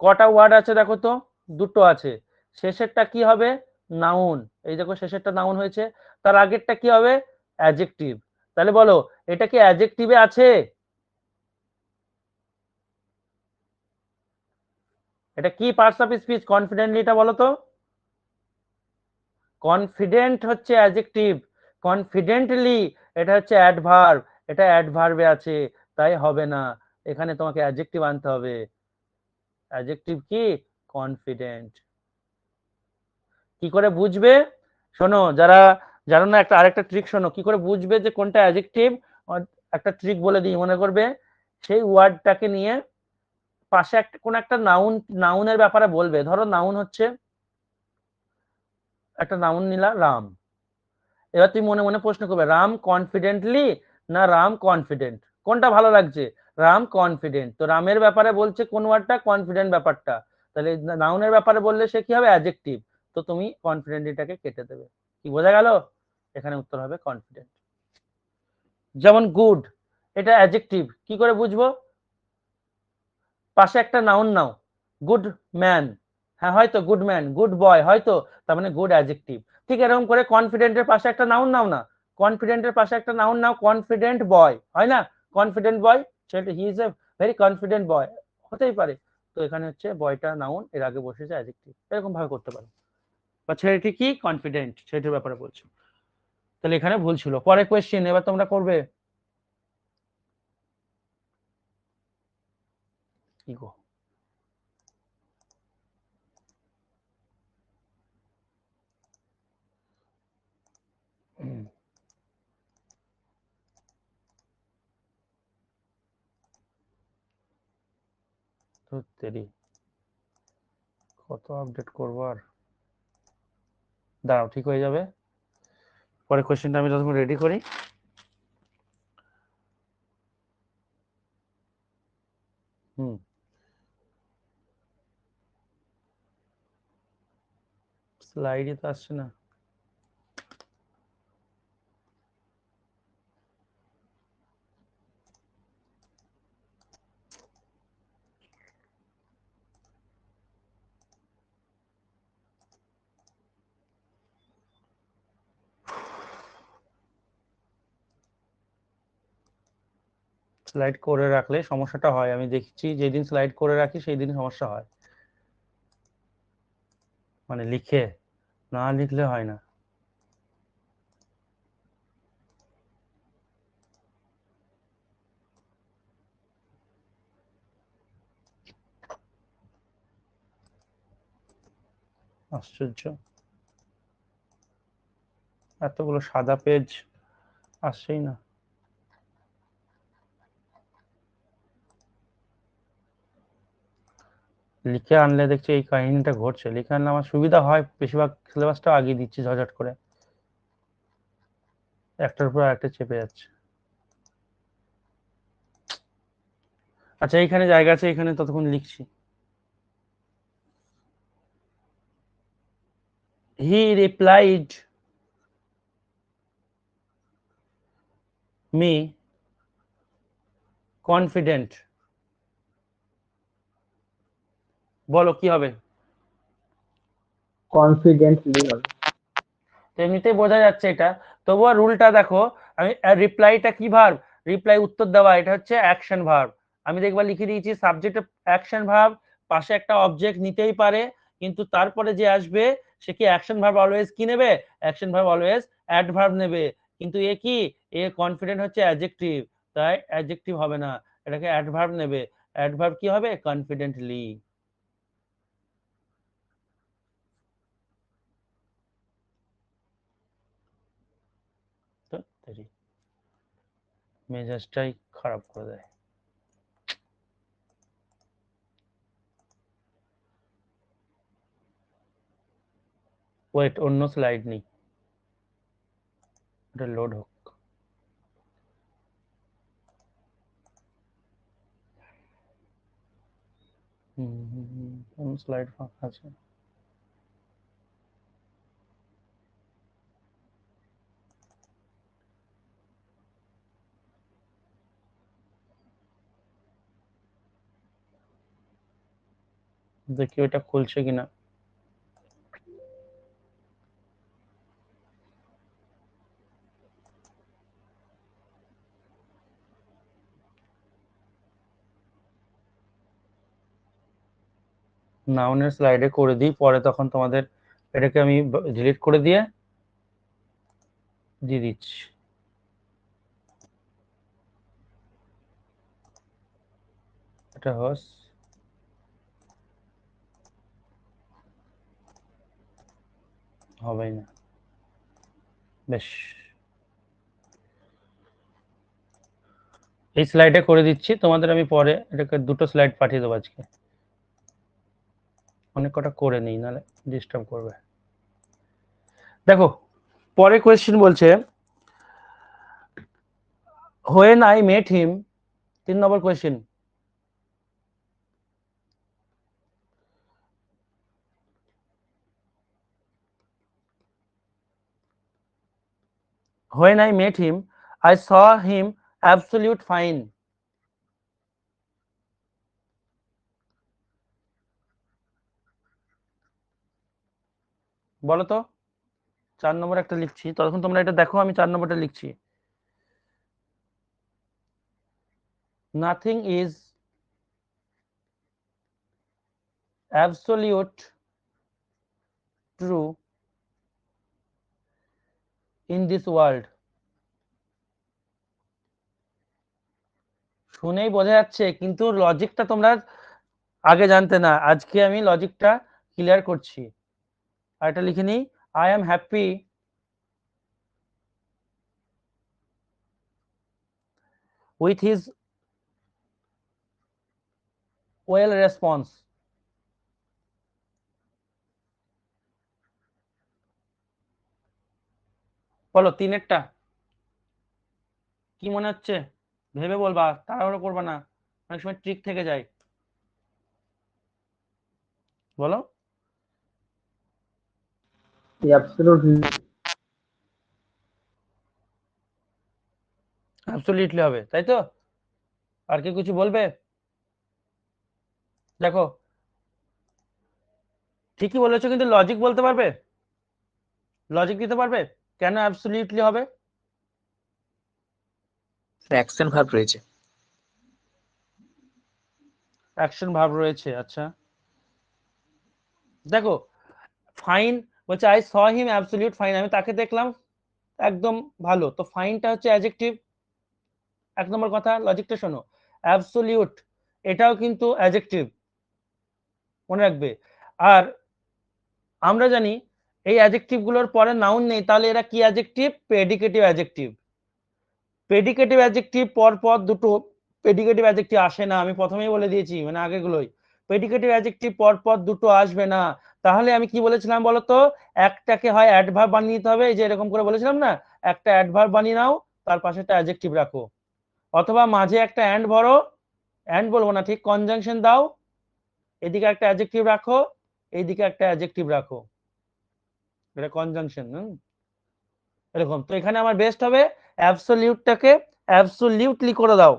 [SPEAKER 1] কটা ওয়ার্ড আছে দেখো তো? দুটো আছে। শেষেরটা কি হবে? নাউন। এই দেখো শেষেরটা নাউন হয়েছে, তার আগেরটা কি হবে? অ্যাডজেক্টিভ। তাহলে বলো এটা কি অ্যাডজেক্টিভে আছে? এটা কি পার্টস অফ স্পিচ? কনফিডেন্টলিটা বলো তো। কনফিডেন্ট হচ্ছে অ্যাডজেক্টিভ, কনফিডেন্টলি এটা হচ্ছে অ্যাডভার্ব, এটা অ্যাডভার্বে আছে, তাই হবে না, এখানে তোমাকে অ্যাডজেক্টিভ আনতে হবে। অ্যাডজেক্টিভ কি? কনফিডেন্ট। কি করে বুঝবে? শোনো, যারা জানো না, একটা আরেকটা ট্রিক শোনো, কি করে বুঝবে যে কোনটা অ্যাডজেক্টিভ। একটা ট্রিক বলে দিই, মনে করবে সেই ওয়ার্ডটাকে নিয়ে পাশে একটা কোন একটা নাউনের ব্যাপারে বলবে। ধরো নাউন হচ্ছে, একটা নাউন নিলা রাম, এবার তুমি মনে মনে প্রশ্ন করবে রাম কনফিডেন্টলি না রাম কনফিডেন্ট, কোনটা ভালো লাগছে? রাম কনফিডেন্ট। তো রামের ব্যাপারে বলছে কোন ওয়ার্ডটা? কনফিডেন্ট ব্যাপারটা। তাহলে নাউনের ব্যাপারে বললে সে কি হবে? অ্যাডজেক্টিভ। তো তুমি কনফিডেন্টটাকে কেটে দেবে। কি বোঝা গেল? এখানে উত্তর হবে কনফিডেন্ট। যেমন গুড, এটা অ্যাডজেক্টিভ, কি করে বুঝবো? পাশে একটা নাউন নাও, গুড ম্যান, হ্যাঁ হয়তো গুড ম্যান, গুড বয়, হয়তো, তার মানে গুড অ্যাডজেক্টিভ। ঠিক এরকম করে কনফিডেন্টের পাশে একটা নাউন নাও না, কনফিডেন্টের পাশে একটা নাউন নাও, কনফিডেন্ট বয়, হয় না? কনফিডেন্ট বয়, সেটা he is a very confident boy, হতেই পারে। তো এখানে হচ্ছে বয়টা নাউন, এর আগে বসেছে অ্যাডজেক্টিভ, এরকম ভাবে করতে পারো। বা ছেলেটি কি কনফিডেন্ট, সেটার ব্যাপারে বলছো। তাহলে এখানে ভুল ছিল। পরে কোয়েশ্চেন এবার তোমরা করবে। কি গো, ধুত্তেরি, কত আপডেট করবো আর, দাঁড়াও ঠিক হয়ে যাবে। পরে কোয়েশ্চেনটা আমি যখন রেডি করি। হুম, স্লাইডে তো আসছে না। স্লাইড করে রাখলে সমস্যাটা হয়, আমি দেখছি যেদিন স্লাইড করে রাখি সেই দিন সমস্যা হয়, মানে লিখে, না লিখলে হয় না। আশ্চর্য, এতগুলো সাদা পেজ আসছেই না। লিখে আনলে দেখছি এই কাহিনীটা ঘটছে, লিখে আনলে আমার সুবিধা হয়, বেশিরভাগ সিলেবাসটা আগে দিচ্ছি ঝটঝট করে, একটার উপর একটা চেপে যাচ্ছে। আচ্ছা এইখানে জায়গা আছে, এখানে ততক্ষণ লিখছি। হি রিপ্লাইড মি কনফিডেন্ট, বলো কি হবে?
[SPEAKER 4] কনফিডেন্টলি হবে।
[SPEAKER 1] এমনিতেই বোঝা যাচ্ছে এটা, তবুও রুলটা দেখো। আমি রিপ্লাইটা কি ভার্ব? রিপ্লাই উত্তর দেওয়া, এটা হচ্ছে অ্যাকশন ভার্ব। আমি দেখবা লিখে দিয়েছি সাবজেক্ট অ্যাকশন ভার্ব, পাশে একটা অবজেক্ট নিতেই পারে, কিন্তু তারপরে যে আসবে সে কি অ্যাকশন ভার্ব অলওয়েজ কি নেবে? অ্যাকশন ভার্ব অলওয়েজ অ্যাডভার্ব নেবে। কিন্তু এ কি, এ কনফিডেন্ট হচ্ছে অ্যাডজেক্টিভ, তাই অ্যাডজেক্টিভ হবে না, এটাকে অ্যাডভার্ব নেবে। অ্যাডভার্ব কি হবে? কনফিডেন্টলি। তো মেজাজটাই খারাপ করে দেয়। ওয়েট, অন্য স্লাইড নেই, এটা লোড হোক। কোন স্লাইড ফাঁকা আছে? দেখি ওটা খুলছে কিনা। নাউনের স্লাইডে করে দিই, পরে তখন তোমাদের এটাকে আমি ডিলিট করে দিয়ে দিচ্ছি। এটা হস হবে না, বেশ এই স্লাইডে করে দিচ্ছি তোমাদের, আমি পরে এটাকে দুটো স্লাইড পাঠিয়ে দেবো আজকে, অনেক কটা করে নেই নাহলে ডিস্টার্ব করবে। দেখো পরে কোয়েশ্চেন বলছে when I met him, 3 number question, when I met him I saw him absolute fine. বলো তো 4 নম্বর একটা লিখছি, ততক্ষণ তোমরা এটা দেখো, আমি 4 নম্বরটা লিখছি। Nothing is absolute true in this world. শুনেই বোঝা যাচ্ছে, কিন্তু লজিকটা তোমরা আগে জানতে না, আজকে আমি লজিকটা ক্লিয়ার করছি। আর এটা লিখে নিই, I am happy with his well response. বলো তিনেরটা কি মনে হচ্ছে, ভেবে বলবা, তাড়াহুড়ো করবা না, অনেক সময় ট্রিক থেকে যায়। বলো অ্যাবসলিউটলি হবে, তাই তো? আর কি কিছু বলবে? দেখো ঠিকই বলেছো, কিন্তু লজিক বলতে পারবে, লজিক দিতে পারবে কেন অ্যাবসলিউটলি হবে?
[SPEAKER 2] অ্যাকশন ভার্ব রয়েছে।
[SPEAKER 1] অ্যাকশন ভার্ব রয়েছে, আচ্ছা। দেখো ফাইন বলছে I saw him absolute fine, আমি তাকে দেখলাম একদম ভালো, তো ফাইনটা হচ্ছে অ্যাডজেক্টিভ। 1 নম্বর কথা, লজিকটা শোনো, অ্যাবসলিউট এটাও কিন্তু অ্যাডজেক্টিভ, মনে রাখবে। আর আমরা জানি এই অ্যাডজেক্টিভ গুলোর পরে নাউন নেই, তাহলে এরা কি adjective? Predicative adjective. Predicative adjective পর পর দুটো প্রেডিকেটিভ অ্যাডজেক্টিভ আসে না, আমি প্রথমেই বলে দিয়েছি, মানে আগেগুলোই প্রেডিকেটিভ অ্যাডজেক্টিভ পর পর দুটো আসবে না। তাহলে আমি কি বলেছিলাম বলতো, একটাকে হয় অ্যাডভার্ব বানিয়ে নিতে হবে, এই যে এরকম করে বলেছিলাম না, একটা অ্যাডভার্ব বানিয়ে নাও, তার পাশে একটা অ্যাডজেক্টিভ রাখো, অথবা মাঝে একটা অ্যান্ড ভরো, অ্যান্ড বলবো না ঠিক, কনজাংশন দাও, এদিকে একটা অ্যাডজেক্টিভ রাখো, এইদিকে একটা অ্যাডজেক্টিভ রাখো, এটা কনজাংশন। এরকম, তো এখানে আমার বেস্ট হবে অ্যাবসলিউটটাকে অ্যাবসলিউটলি করে দাও,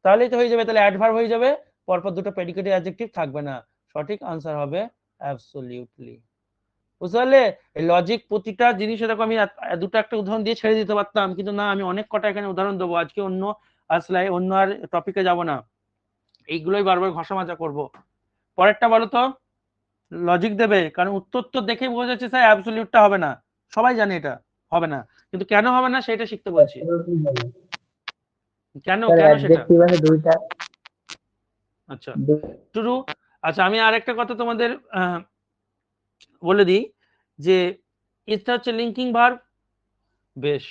[SPEAKER 1] তাহলেই তো হয়ে যাবে, তাহলে অ্যাডভার্ব হয়ে যাবে, পরপর দুটো প্রেডিকেটিভ অ্যাডজেক্টিভ থাকবে না, সঠিক আনসার হবে অ্যাবসলিউটলি। বুঝতে পারলে? এই লজিক প্রতিটা জিনিসে দেখো, আমি দুটো একটা উদাহরণ দিয়ে ছেড়ে দিতে পারতাম, কিন্তু না, আমি অনেক কটা এখানে উদাহরণ দেবো আজকে, অন্য আসলে অন্য আর টপিকে যাব না, এইগুলোই বারবার ঘষা মাজা করবো। পরেরটা বলো তো, লজিক দেবে, কারণ উত্তর তো দেখে বোঝা যাচ্ছে স্যার অ্যাবসলিউটটা হবে না, সবাই জানে এটা হবে না, কিন্তু কেন হবে না সেটা শিখতে বলছি, কেন কেন সেটা।
[SPEAKER 4] অ্যাডজেক্টিভ আছে দুইটা।
[SPEAKER 1] আচ্ছা ট্রু। আচ্ছা আমি আরেকটা কথা তোমাদের বলে দিই, যে এটা হচ্ছে লিঙ্কিং ভার্ব, বেশ,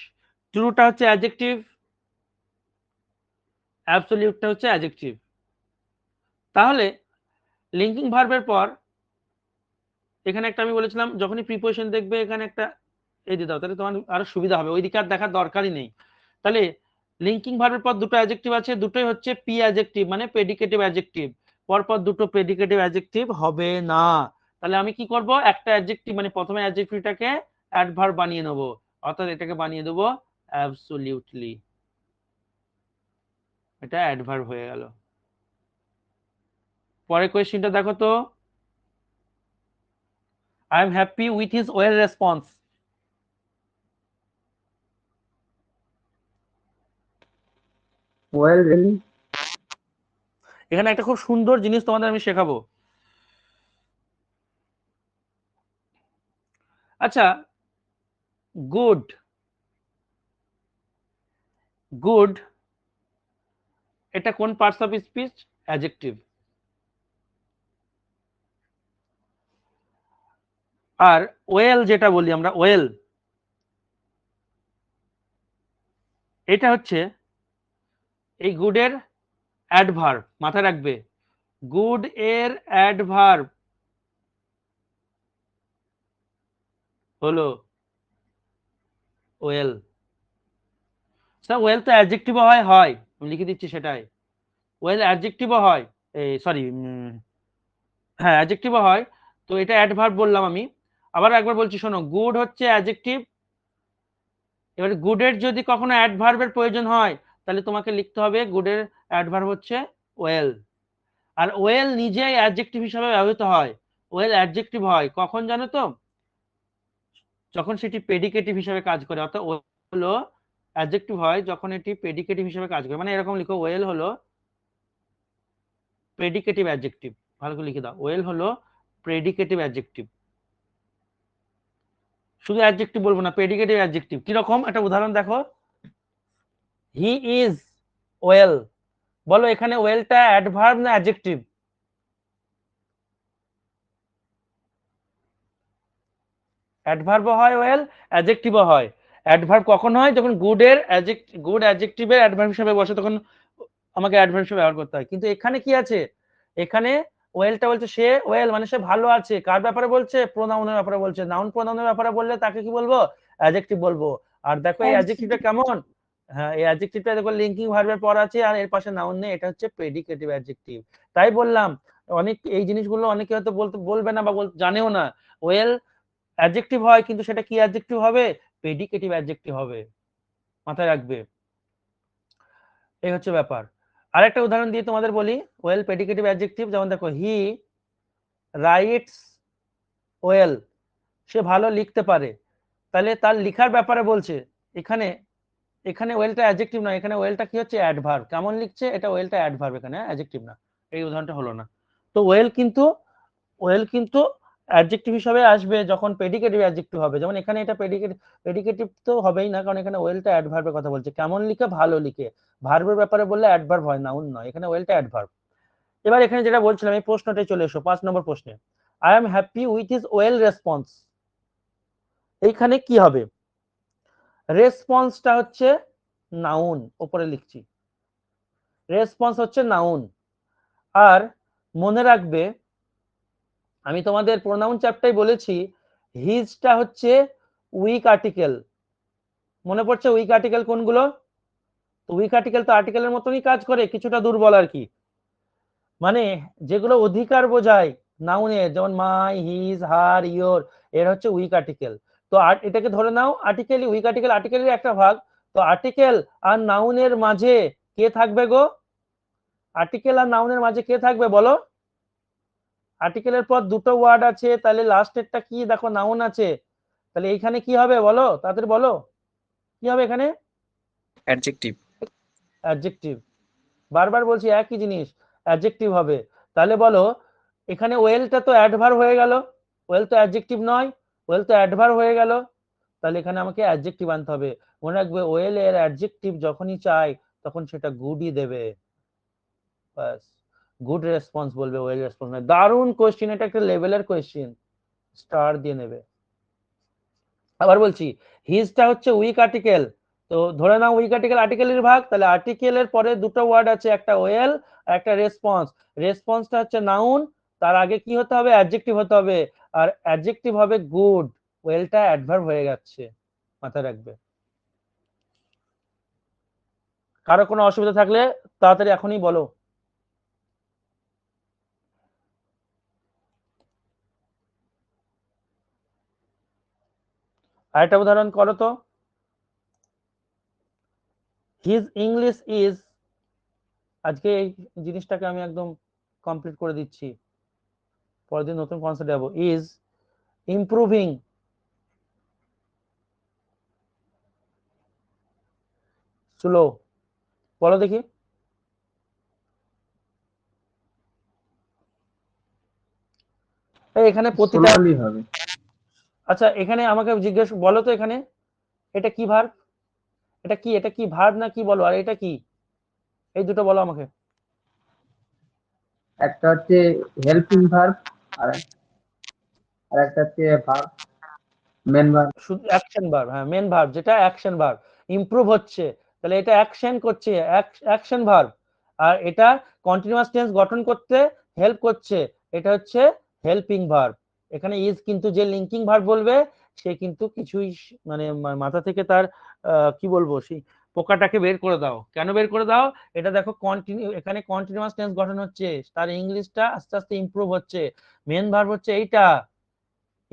[SPEAKER 1] ট্রুটা হচ্ছে অ্যাডজেক্টিভ, অ্যাবসলিউটটা হচ্ছে অ্যাডজেক্টিভ। তাহলে লিঙ্কিং ভার্বের পর এখানে একটা আমি বলেছিলাম, যখনই প্রিপোজিশন দেখবে এখানে একটা এই দিয়ে দাও, তাহলে তোমার আরো সুবিধা হবে, ওইদিকে আর দেখার দরকারই নেই। তাহলে লিঙ্কিং ভার্বের পর দুটো অ্যাডজেক্টিভ আছে, দুটোই হচ্ছে পি অ্যাডজেক্টিভ, মানে প্রেডিকেটিভ অ্যাডজেক্টিভ, পরপর দুটো প্রেডিকেটিভ অ্যাডজেক্টিভ হবে না। তাহলে আমি কি করব, একটা অ্যাডজেক্টিভ মানে প্রথমে অ্যাডজেক্টিভটাকে অ্যাডভার্ব বানিয়ে নেব, অর্থাৎ এটাকে বানিয়ে দেবো অ্যাবসলিউটলি, এটা অ্যাডভার্ব হয়ে গেল। পরের কোয়েশ্চেনটা দেখো তো, I am happy with his well response.
[SPEAKER 4] Well really
[SPEAKER 1] এখানে একটা খুব সুন্দর জিনিস তোমাদের আমি শেখাবো। আচ্ছা, গুড, গুড এটা কোন পার্টস অফ স্পিচ? অ্যাডজেক্টিভ। আর ওয়েল যেটা বলি আমরা, ওয়েল এটা হচ্ছে এই গুডের অ্যাডভার্ব, মাথায় রাখবে। গুড এর অ্যাডভার্ব হলো ওয়েল। স্যার ওয়েল তো অ্যাডজেক্টিভও হয়, হয় আমি লিখে দিচ্ছি সেটাই। ওয়েল অ্যাডজেক্টিভও হয়, এই সরি, হ্যাঁ অ্যাডজেক্টিভও হয়। তো এটা অ্যাডভার্ব বললাম আমি। আবার একবার বলছি শোনো, গুড হচ্ছে অ্যাডজেক্টিভ। এবার গুডের যদি কখনো অ্যাডভার্বের প্রয়োজন হয় তাহলে তোমাকে লিখতে হবে গুডের অ্যাডভার্ব হচ্ছে ওয়েল। আর ওয়েল নিজেই অ্যাডজেক্টিভ হিসাবে ব্যবহৃত হয়। ওয়েল অ্যাডজেক্টিভ হয় কখন জানো তো? যখন সেটি প্রেডিকেটিভ হিসাবে কাজ করে। অর্থাৎ হলো অ্যাডজেক্টিভ হয় যখন এটি প্রেডিকেটিভ হিসাবে কাজ করে। মানে এরকম লিখো, ওয়েল হলো প্রেডিকেটিভ অ্যাডজেক্টিভ। ভালো করে লিখে দাও, ওয়েল হলো প্রেডিকেটিভ অ্যাডজেক্টিভ। শুধু অ্যাডজেক্টিভ বলবো না, প্রেডিকেটিভ অ্যাডজেক্টিভ। কিরকম একটা উদাহরণ দেখো, হি ইজ ওয়েল। বলো এখানে ওয়েলটা অ্যাডভার্ব না অ্যাডজেক্টিভ? অ্যাডভার্বও হয় ওয়েল, অ্যাডজেক্টিভও হয়। অ্যাডভার্ব কখন হয়? যখন গুডের গুড অ্যাডজেক্টিভের অ্যাডভার্ব হিসেবে বসে, তখন আমাকে অ্যাডভার্ব হিসেবে ব্যবহার করতে হয়। কিন্তু এখানে কি আছে? এখানে ওয়েলটা বলছে সে ওয়েল, মানে সে ভালো আছে। কার ব্যাপারে বলছে? প্রোনাউনের ব্যাপারে বলছে। নাউন প্রোনাউনের ব্যাপারে বললে তাকে কি বলবো? অ্যাডজেক্টিভ বলবো। আর দেখো এই অ্যাডজেক্টিভটা কেমন, হ্যাঁ এই অ্যাডজেক্টিভটা দেখো লিঙ্কিং ভার্বের পর আছে আর এর পাশে নাউন নেই, এটা হচ্ছে প্রেডিকেটিভ অ্যাডজেক্টিভ। তাই বললাম অনেক এই জিনিসগুলো অনেকে হয়তো বলবে না বা জানেও না। ওয়েল অ্যাডজেক্টিভ হয় কিন্তু সেটা কি অ্যাডজেক্টিভ হবে? প্রেডিকেটিভ অ্যাডজেক্টিভ হবে, মাথায় রাখবে। এই হচ্ছে ব্যাপার। আরেকটা উদাহরণ দিয়ে তোমাদের বলি ওয়েল প্রেডিকেটিভ অ্যাডজেক্টিভ। যেমন দেখো, হি রাইটস ওয়েল, সে ভালো লিখতে পারে। তাহলে তার লেখার ব্যাপারে বলছে। এখানে এখানে ওয়েলটা অ্যাডজেক্টিভ নয়, এখানে ওয়েলটা কি হচ্ছে? অ্যাডভার্ব। কেমন লিখছে? এটা ওয়েলটা অ্যাডভার্ব, এখানে অ্যাডজেক্টিভ না। এই উদাহরণটা হলো না। তো ওয়েল কিন্তু অ্যাডজেক্টিভ হিসাবে আসবে যখন প্রেডিকেটিভ অ্যাডজেক্টিভ হবে। যেমন এখানে এটা প্রেডিকেটিভ তো হবেই না, কারণ এখানে ওয়েলটা অ্যাডভার্বের কথা বলছে। কেমন লিখে? ভালো লিখে। ভার্বের ব্যাপারে বললে অ্যাডভার্ব হয়, নাউন নয়। এখানে ওয়েলটা অ্যাডভার্ব। এবার এখানে যেটা বলছিলাম এই প্রশ্নটাই চলে এসো 5 নম্বর প্রশ্নে। I am happy with his well response. এইখানে কি হবে? রেসপন্সটা হচ্ছে নাউন, উপরে লিখছি। রেসপন্স হচ্ছে নাউন। আর মনে রাখবে আমি তোমাদের প্রোনাউন চ্যাপ্টারে বলেছি হিজটা হচ্ছে উইক আর্টিকেল। মনে পড়ছে উইক আর্টিকেল কোনগুলো? উইক আর্টিকেল তো আর্টিকেলের মতনই কাজ করে, কিছুটা দুর্বল আর কি। মানে যেগুলো অধিকার বোঝায় নাউনের, যেমন মাই, হিজ, হার, ইয়োর, এর হচ্ছে উইক আর্টিকেল। তো এটাকে ধরে নাও আর্টিকেলই, উইক আর্টিকেল আর্টিকেলের একটা ভাগ। তো আর্টিকেল আর নাউনের মাঝে কে থাকবে গো? আর্টিকেল আর নাউনের মাঝে কে থাকবে বলো? আর্টিকেলের পর দুটো ওয়ার্ড আছে, তাহলে লাস্টেরটা কি দেখো? নাউন আছে। তাহলে এইখানে কি হবে বলো, তাদের বলো কি হবে এখানে?
[SPEAKER 2] অ্যাডজেক্টিভ।
[SPEAKER 1] অ্যাডজেক্টিভ। বারবার বলছি একই জিনিস, অ্যাডজেক্টিভ হবে। তাহলে বলো এখানে ওয়েলটা তো অ্যাডভার্ব হয়ে গেল, ওয়েল তো অ্যাডজেক্টিভ নয়, ওয়েল তো অ্যাডভার্ব হয়ে গেল। তাহলে এখানে আমাকে অ্যাডজেক্টিভ আনতে হবে। মনে রাখবে ওয়েল এর অ্যাডজেক্টিভ যখনই চাই তখন সেটা গুডই দেবে, বাস। গুড রেসপন্স বলবে, ওয়েল রেসপন্স নয়। দারুণ কোশ্চেন, এটা একটা লেভেলের কোশ্চেন, স্টার দিয়ে নেবে। আবার বলছি হিজটা হচ্ছে উইক আর্টিকেল। তো ধরে নাও উইক আর্টিকেল আর্টিকেলের ভাগ, তাহলে আর্টিকেলের পরে দুটো ওয়ার্ড আছে, একটা ওয়েল আর একটা রেসপন্স। রেসপন্সটা হচ্ছে নাউন, তার আগে কি হতে হবে? অ্যাডজেক্টিভ হতে হবে। আর অ্যাডজেক্টিভ হবে গুড, ওয়েলটা অ্যাডভার্ব হয়ে যাচ্ছে, মাথায় রাখবে। কারো কোনো অসুবিধা থাকলে তাড়াতাড়ি এখনই বলো। আরেকটা উদাহরণ করো তো, হিজ ইংলিশ ইজ, আজকে এই জিনিসটাকে আমি একদম কমপ্লিট করে দিচ্ছি, পরের দিন নতুন কনসেপ্ট যাবো। ইজ ইমপ্রুভিং, স্লো, বলো দেখি। এখানে প্রতিটা
[SPEAKER 4] স্লোলি হবে।
[SPEAKER 1] আচ্ছা এখানে আমাকে জিজ্ঞেস বলো তো, এখানে এটা কি ভার্ব, এটা কি ভার্ব না কি বলো, আর এটা কি, এই দুটো বলো আমাকে।
[SPEAKER 4] একটা হচ্ছে হেল্পিং ভার্ব আর আর একটা হচ্ছে ভার্ব, মেন ভার্ব।
[SPEAKER 1] শুধু অ্যাকশন ভার্ব, হ্যাঁ মেন ভার্ব, যেটা অ্যাকশন ভার্ব, ইমপ্রুভ হচ্ছে, তাহলে এটা অ্যাকশন করছে, অ্যাকশন ভার্ব। আর এটা কন্টিনিউয়াস টেন্স গঠন করতে হেল্প করছে, এটা হচ্ছে হেল্পিং ভার্ব। এখানে ইজ কিন্তু যে লিঙ্কিং ভার্ব বলবে সে কিন্তু কিছুই মানে মাথা থেকে তার কি বলবো সেই পোকাটাকে বের করে দাও। কেন বের করে দাও? এটা দেখো কন্টিনিউ, এখানে কন্টিনিউয়াস টেন্স গঠন হচ্ছে, তার ইংলিশটা আস্তে আস্তে ইমপ্রুভ হচ্ছে, মেন ভার্ব হচ্ছে এইটা,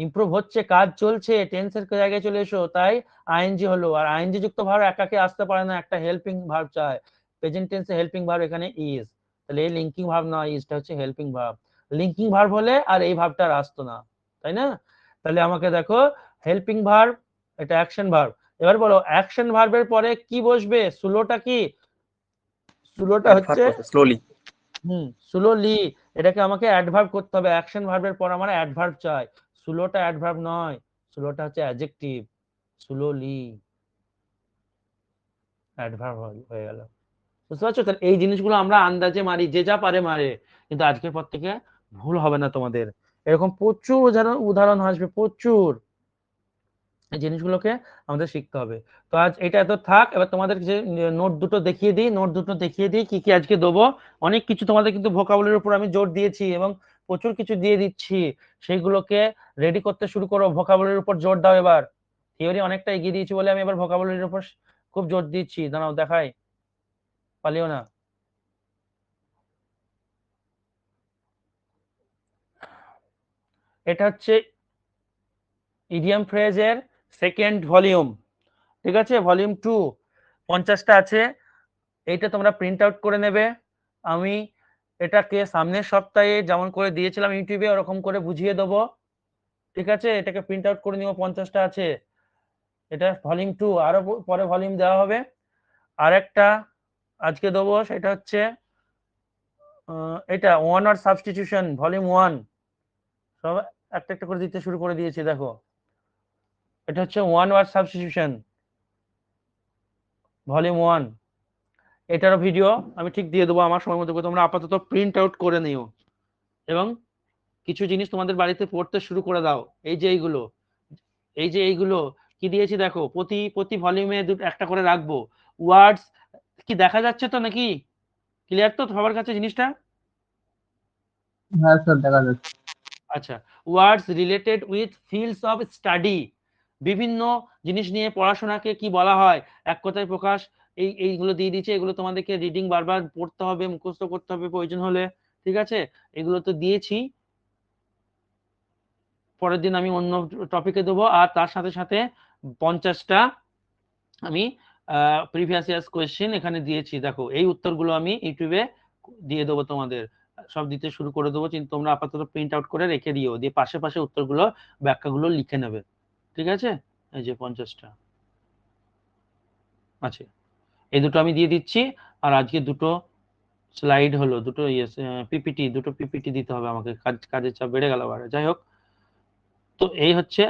[SPEAKER 1] ইমপ্রুভ হচ্ছে, কাজ চলছে, টেন্সের জায়গায় চলে এসো, তাই আইএনজি হলো। আর আইএনজি যুক্ত ভার্ব একাকে আসতে পারে না, একটা হেল্পিং ভার্ব চায়, প্রেজেন্ট টেন্সে হেল্পিং ভার্ব এখানে ইজ, তাহলে এই লিঙ্কিং ভার্ব না, ইজটা হচ্ছে হেল্পিং ভার্ব। লিঙ্কিং ভার্ব হলে আর এই ভার্বটা আর আসতো না, তাই না? তাহলে আমাকে দেখো হেল্পিং ভার্ব, এটা অ্যাকশন ভার্ব। এবার বলো অ্যাকশন ভার্বের পরে কি বসবে? স্লোটা কি? স্লোটা হচ্ছে
[SPEAKER 2] স্লোলি।
[SPEAKER 1] স্লোলি, এটাকে আমাকে অ্যাডভার্ব করতে হবে, অ্যাকশন ভার্বের পর আমার অ্যাডভার্ব চাই, স্লোটা অ্যাডভার্ব নয়, স্লোটা হচ্ছে অ্যাডজেক্টিভ, স্লোলি অ্যাডভার্ব হয়ে গেল। বুঝতে পারছো? তাহলে এই জিনিসগুলো আমরা আন্দাজে মারি, যে যা পারে মারে, কিন্তু আজকের পর থেকে ভুল হবে না তোমাদের, এরকম প্রচুর উদাহরণ আসবে, প্রচুর। এই জিনিসগুলোকে আমাদের শিখতে হবে। তো আজ এটা এত থাক, এবার তোমাদের যে নোট দুটো দেখিয়ে দিই, কি কি আজকে দেবো। অনেক কিছু তোমাদের কিন্তু ভোকাবুলারির উপর আমি জোর দিয়েছি এবং প্রচুর কিছু দিয়ে দিচ্ছি, সেইগুলোকে রেডি করতে শুরু করো, ভোকাবুলারির উপর জোর দাও এবার। থিওরি অনেকটা এগিয়ে দিয়েছি বলে আমি এবার ভোকাবুলারির উপর খুব জোর দিচ্ছি, দাঁড়াও দেখাই, পালিও না। এটা হচ্ছে ইডিয়াম ফ্রেজের সেকেন্ড ভলিউম, ঠিক আছে, ভলিউম 2, 50টা আছে। এইটা তোমরা প্রিন্ট আউট করে নেবে। আমি এটাকে সামনের সপ্তাহে যেমন করে দিয়েছিলাম ইউটিউবে ওরকম করে বুঝিয়ে দেবো, ঠিক আছে? এটাকে প্রিন্ট আউট করে নিও, 50টা আছে। এটা ভলিউম 2, আরো পরে ভলিউম দেওয়া হবে। আর একটা আজকে দেবো, সেটা হচ্ছে এটা ওয়ান ওয়ার্ড সাবস্টিটিউশন ভলিউম 1, সব একটা একটা করে দিতে শুরু করে দিয়েছি, দেখো এটা হচ্ছে ওয়ান ওয়ার্ড সাবস্টিটিউশন ভলিউম 1, এটারও ভিডিও আমি ঠিক দিয়ে দেবো আমার সময় মতো, তোমরা আপাতত প্রিন্ট আউট করে নিও এবং কিছু জিনিস তোমাদের বাড়িতে পড়তে শুরু করে দাও। এই যে এইগুলো কি দিয়েছি দেখো, প্রতি ভলিউমে একটা করে রাখবো। ওয়ার্ডস কি দেখা যাচ্ছে তো নাকি? ক্লিয়ার তো সবার কাছে জিনিসটা?
[SPEAKER 4] হ্যাঁ স্যার, দেখা যাচ্ছে।
[SPEAKER 1] আচ্ছা, words related with fields of study, বিভিন্ন জিনিস নিয়ে পড়াশোনাকে কি বলা হয়, এক কথায় প্রকাশ, এইগুলো দিয়ে দিচ্ছে, এগুলো তোমাদেরকে রিডিং বারবার পড়তে হবে, মুখস্থ করতে হবে প্রয়োজন হলে, ঠিক আছে? এগুলো তো দিয়েছি, পরের দিন আমি অন্য টপিকে দেবো। আর তার সাথে সাথে 50টা আমি প্রিভিয়াস ইয়ার্স কোয়েশ্চেন এখানে দিয়েছি, দেখো এই উত্তরগুলো আমি ইউটিউবে দিয়ে দেবো তোমাদের, সব দিতে শুরু করে দেবো, কিন্তু তোমরা আপাতত প্রিন্ট আউট করে রেখে দিও, দিয়ে পাশে পাশে উত্তরগুলো ব্যাখ্যাগুলো লিখে নেবে, ঠিক আছে? এই যে 50টা আছে, এই দুটো আমি দিয়ে দিচ্ছি। আর আজকে দুটো স্লাইড হলো, দুটো পিপিটি দিতে হবে আমাকে, কাজের চাপ বেড়ে গেল। যাই হোক, তো এই হচ্ছে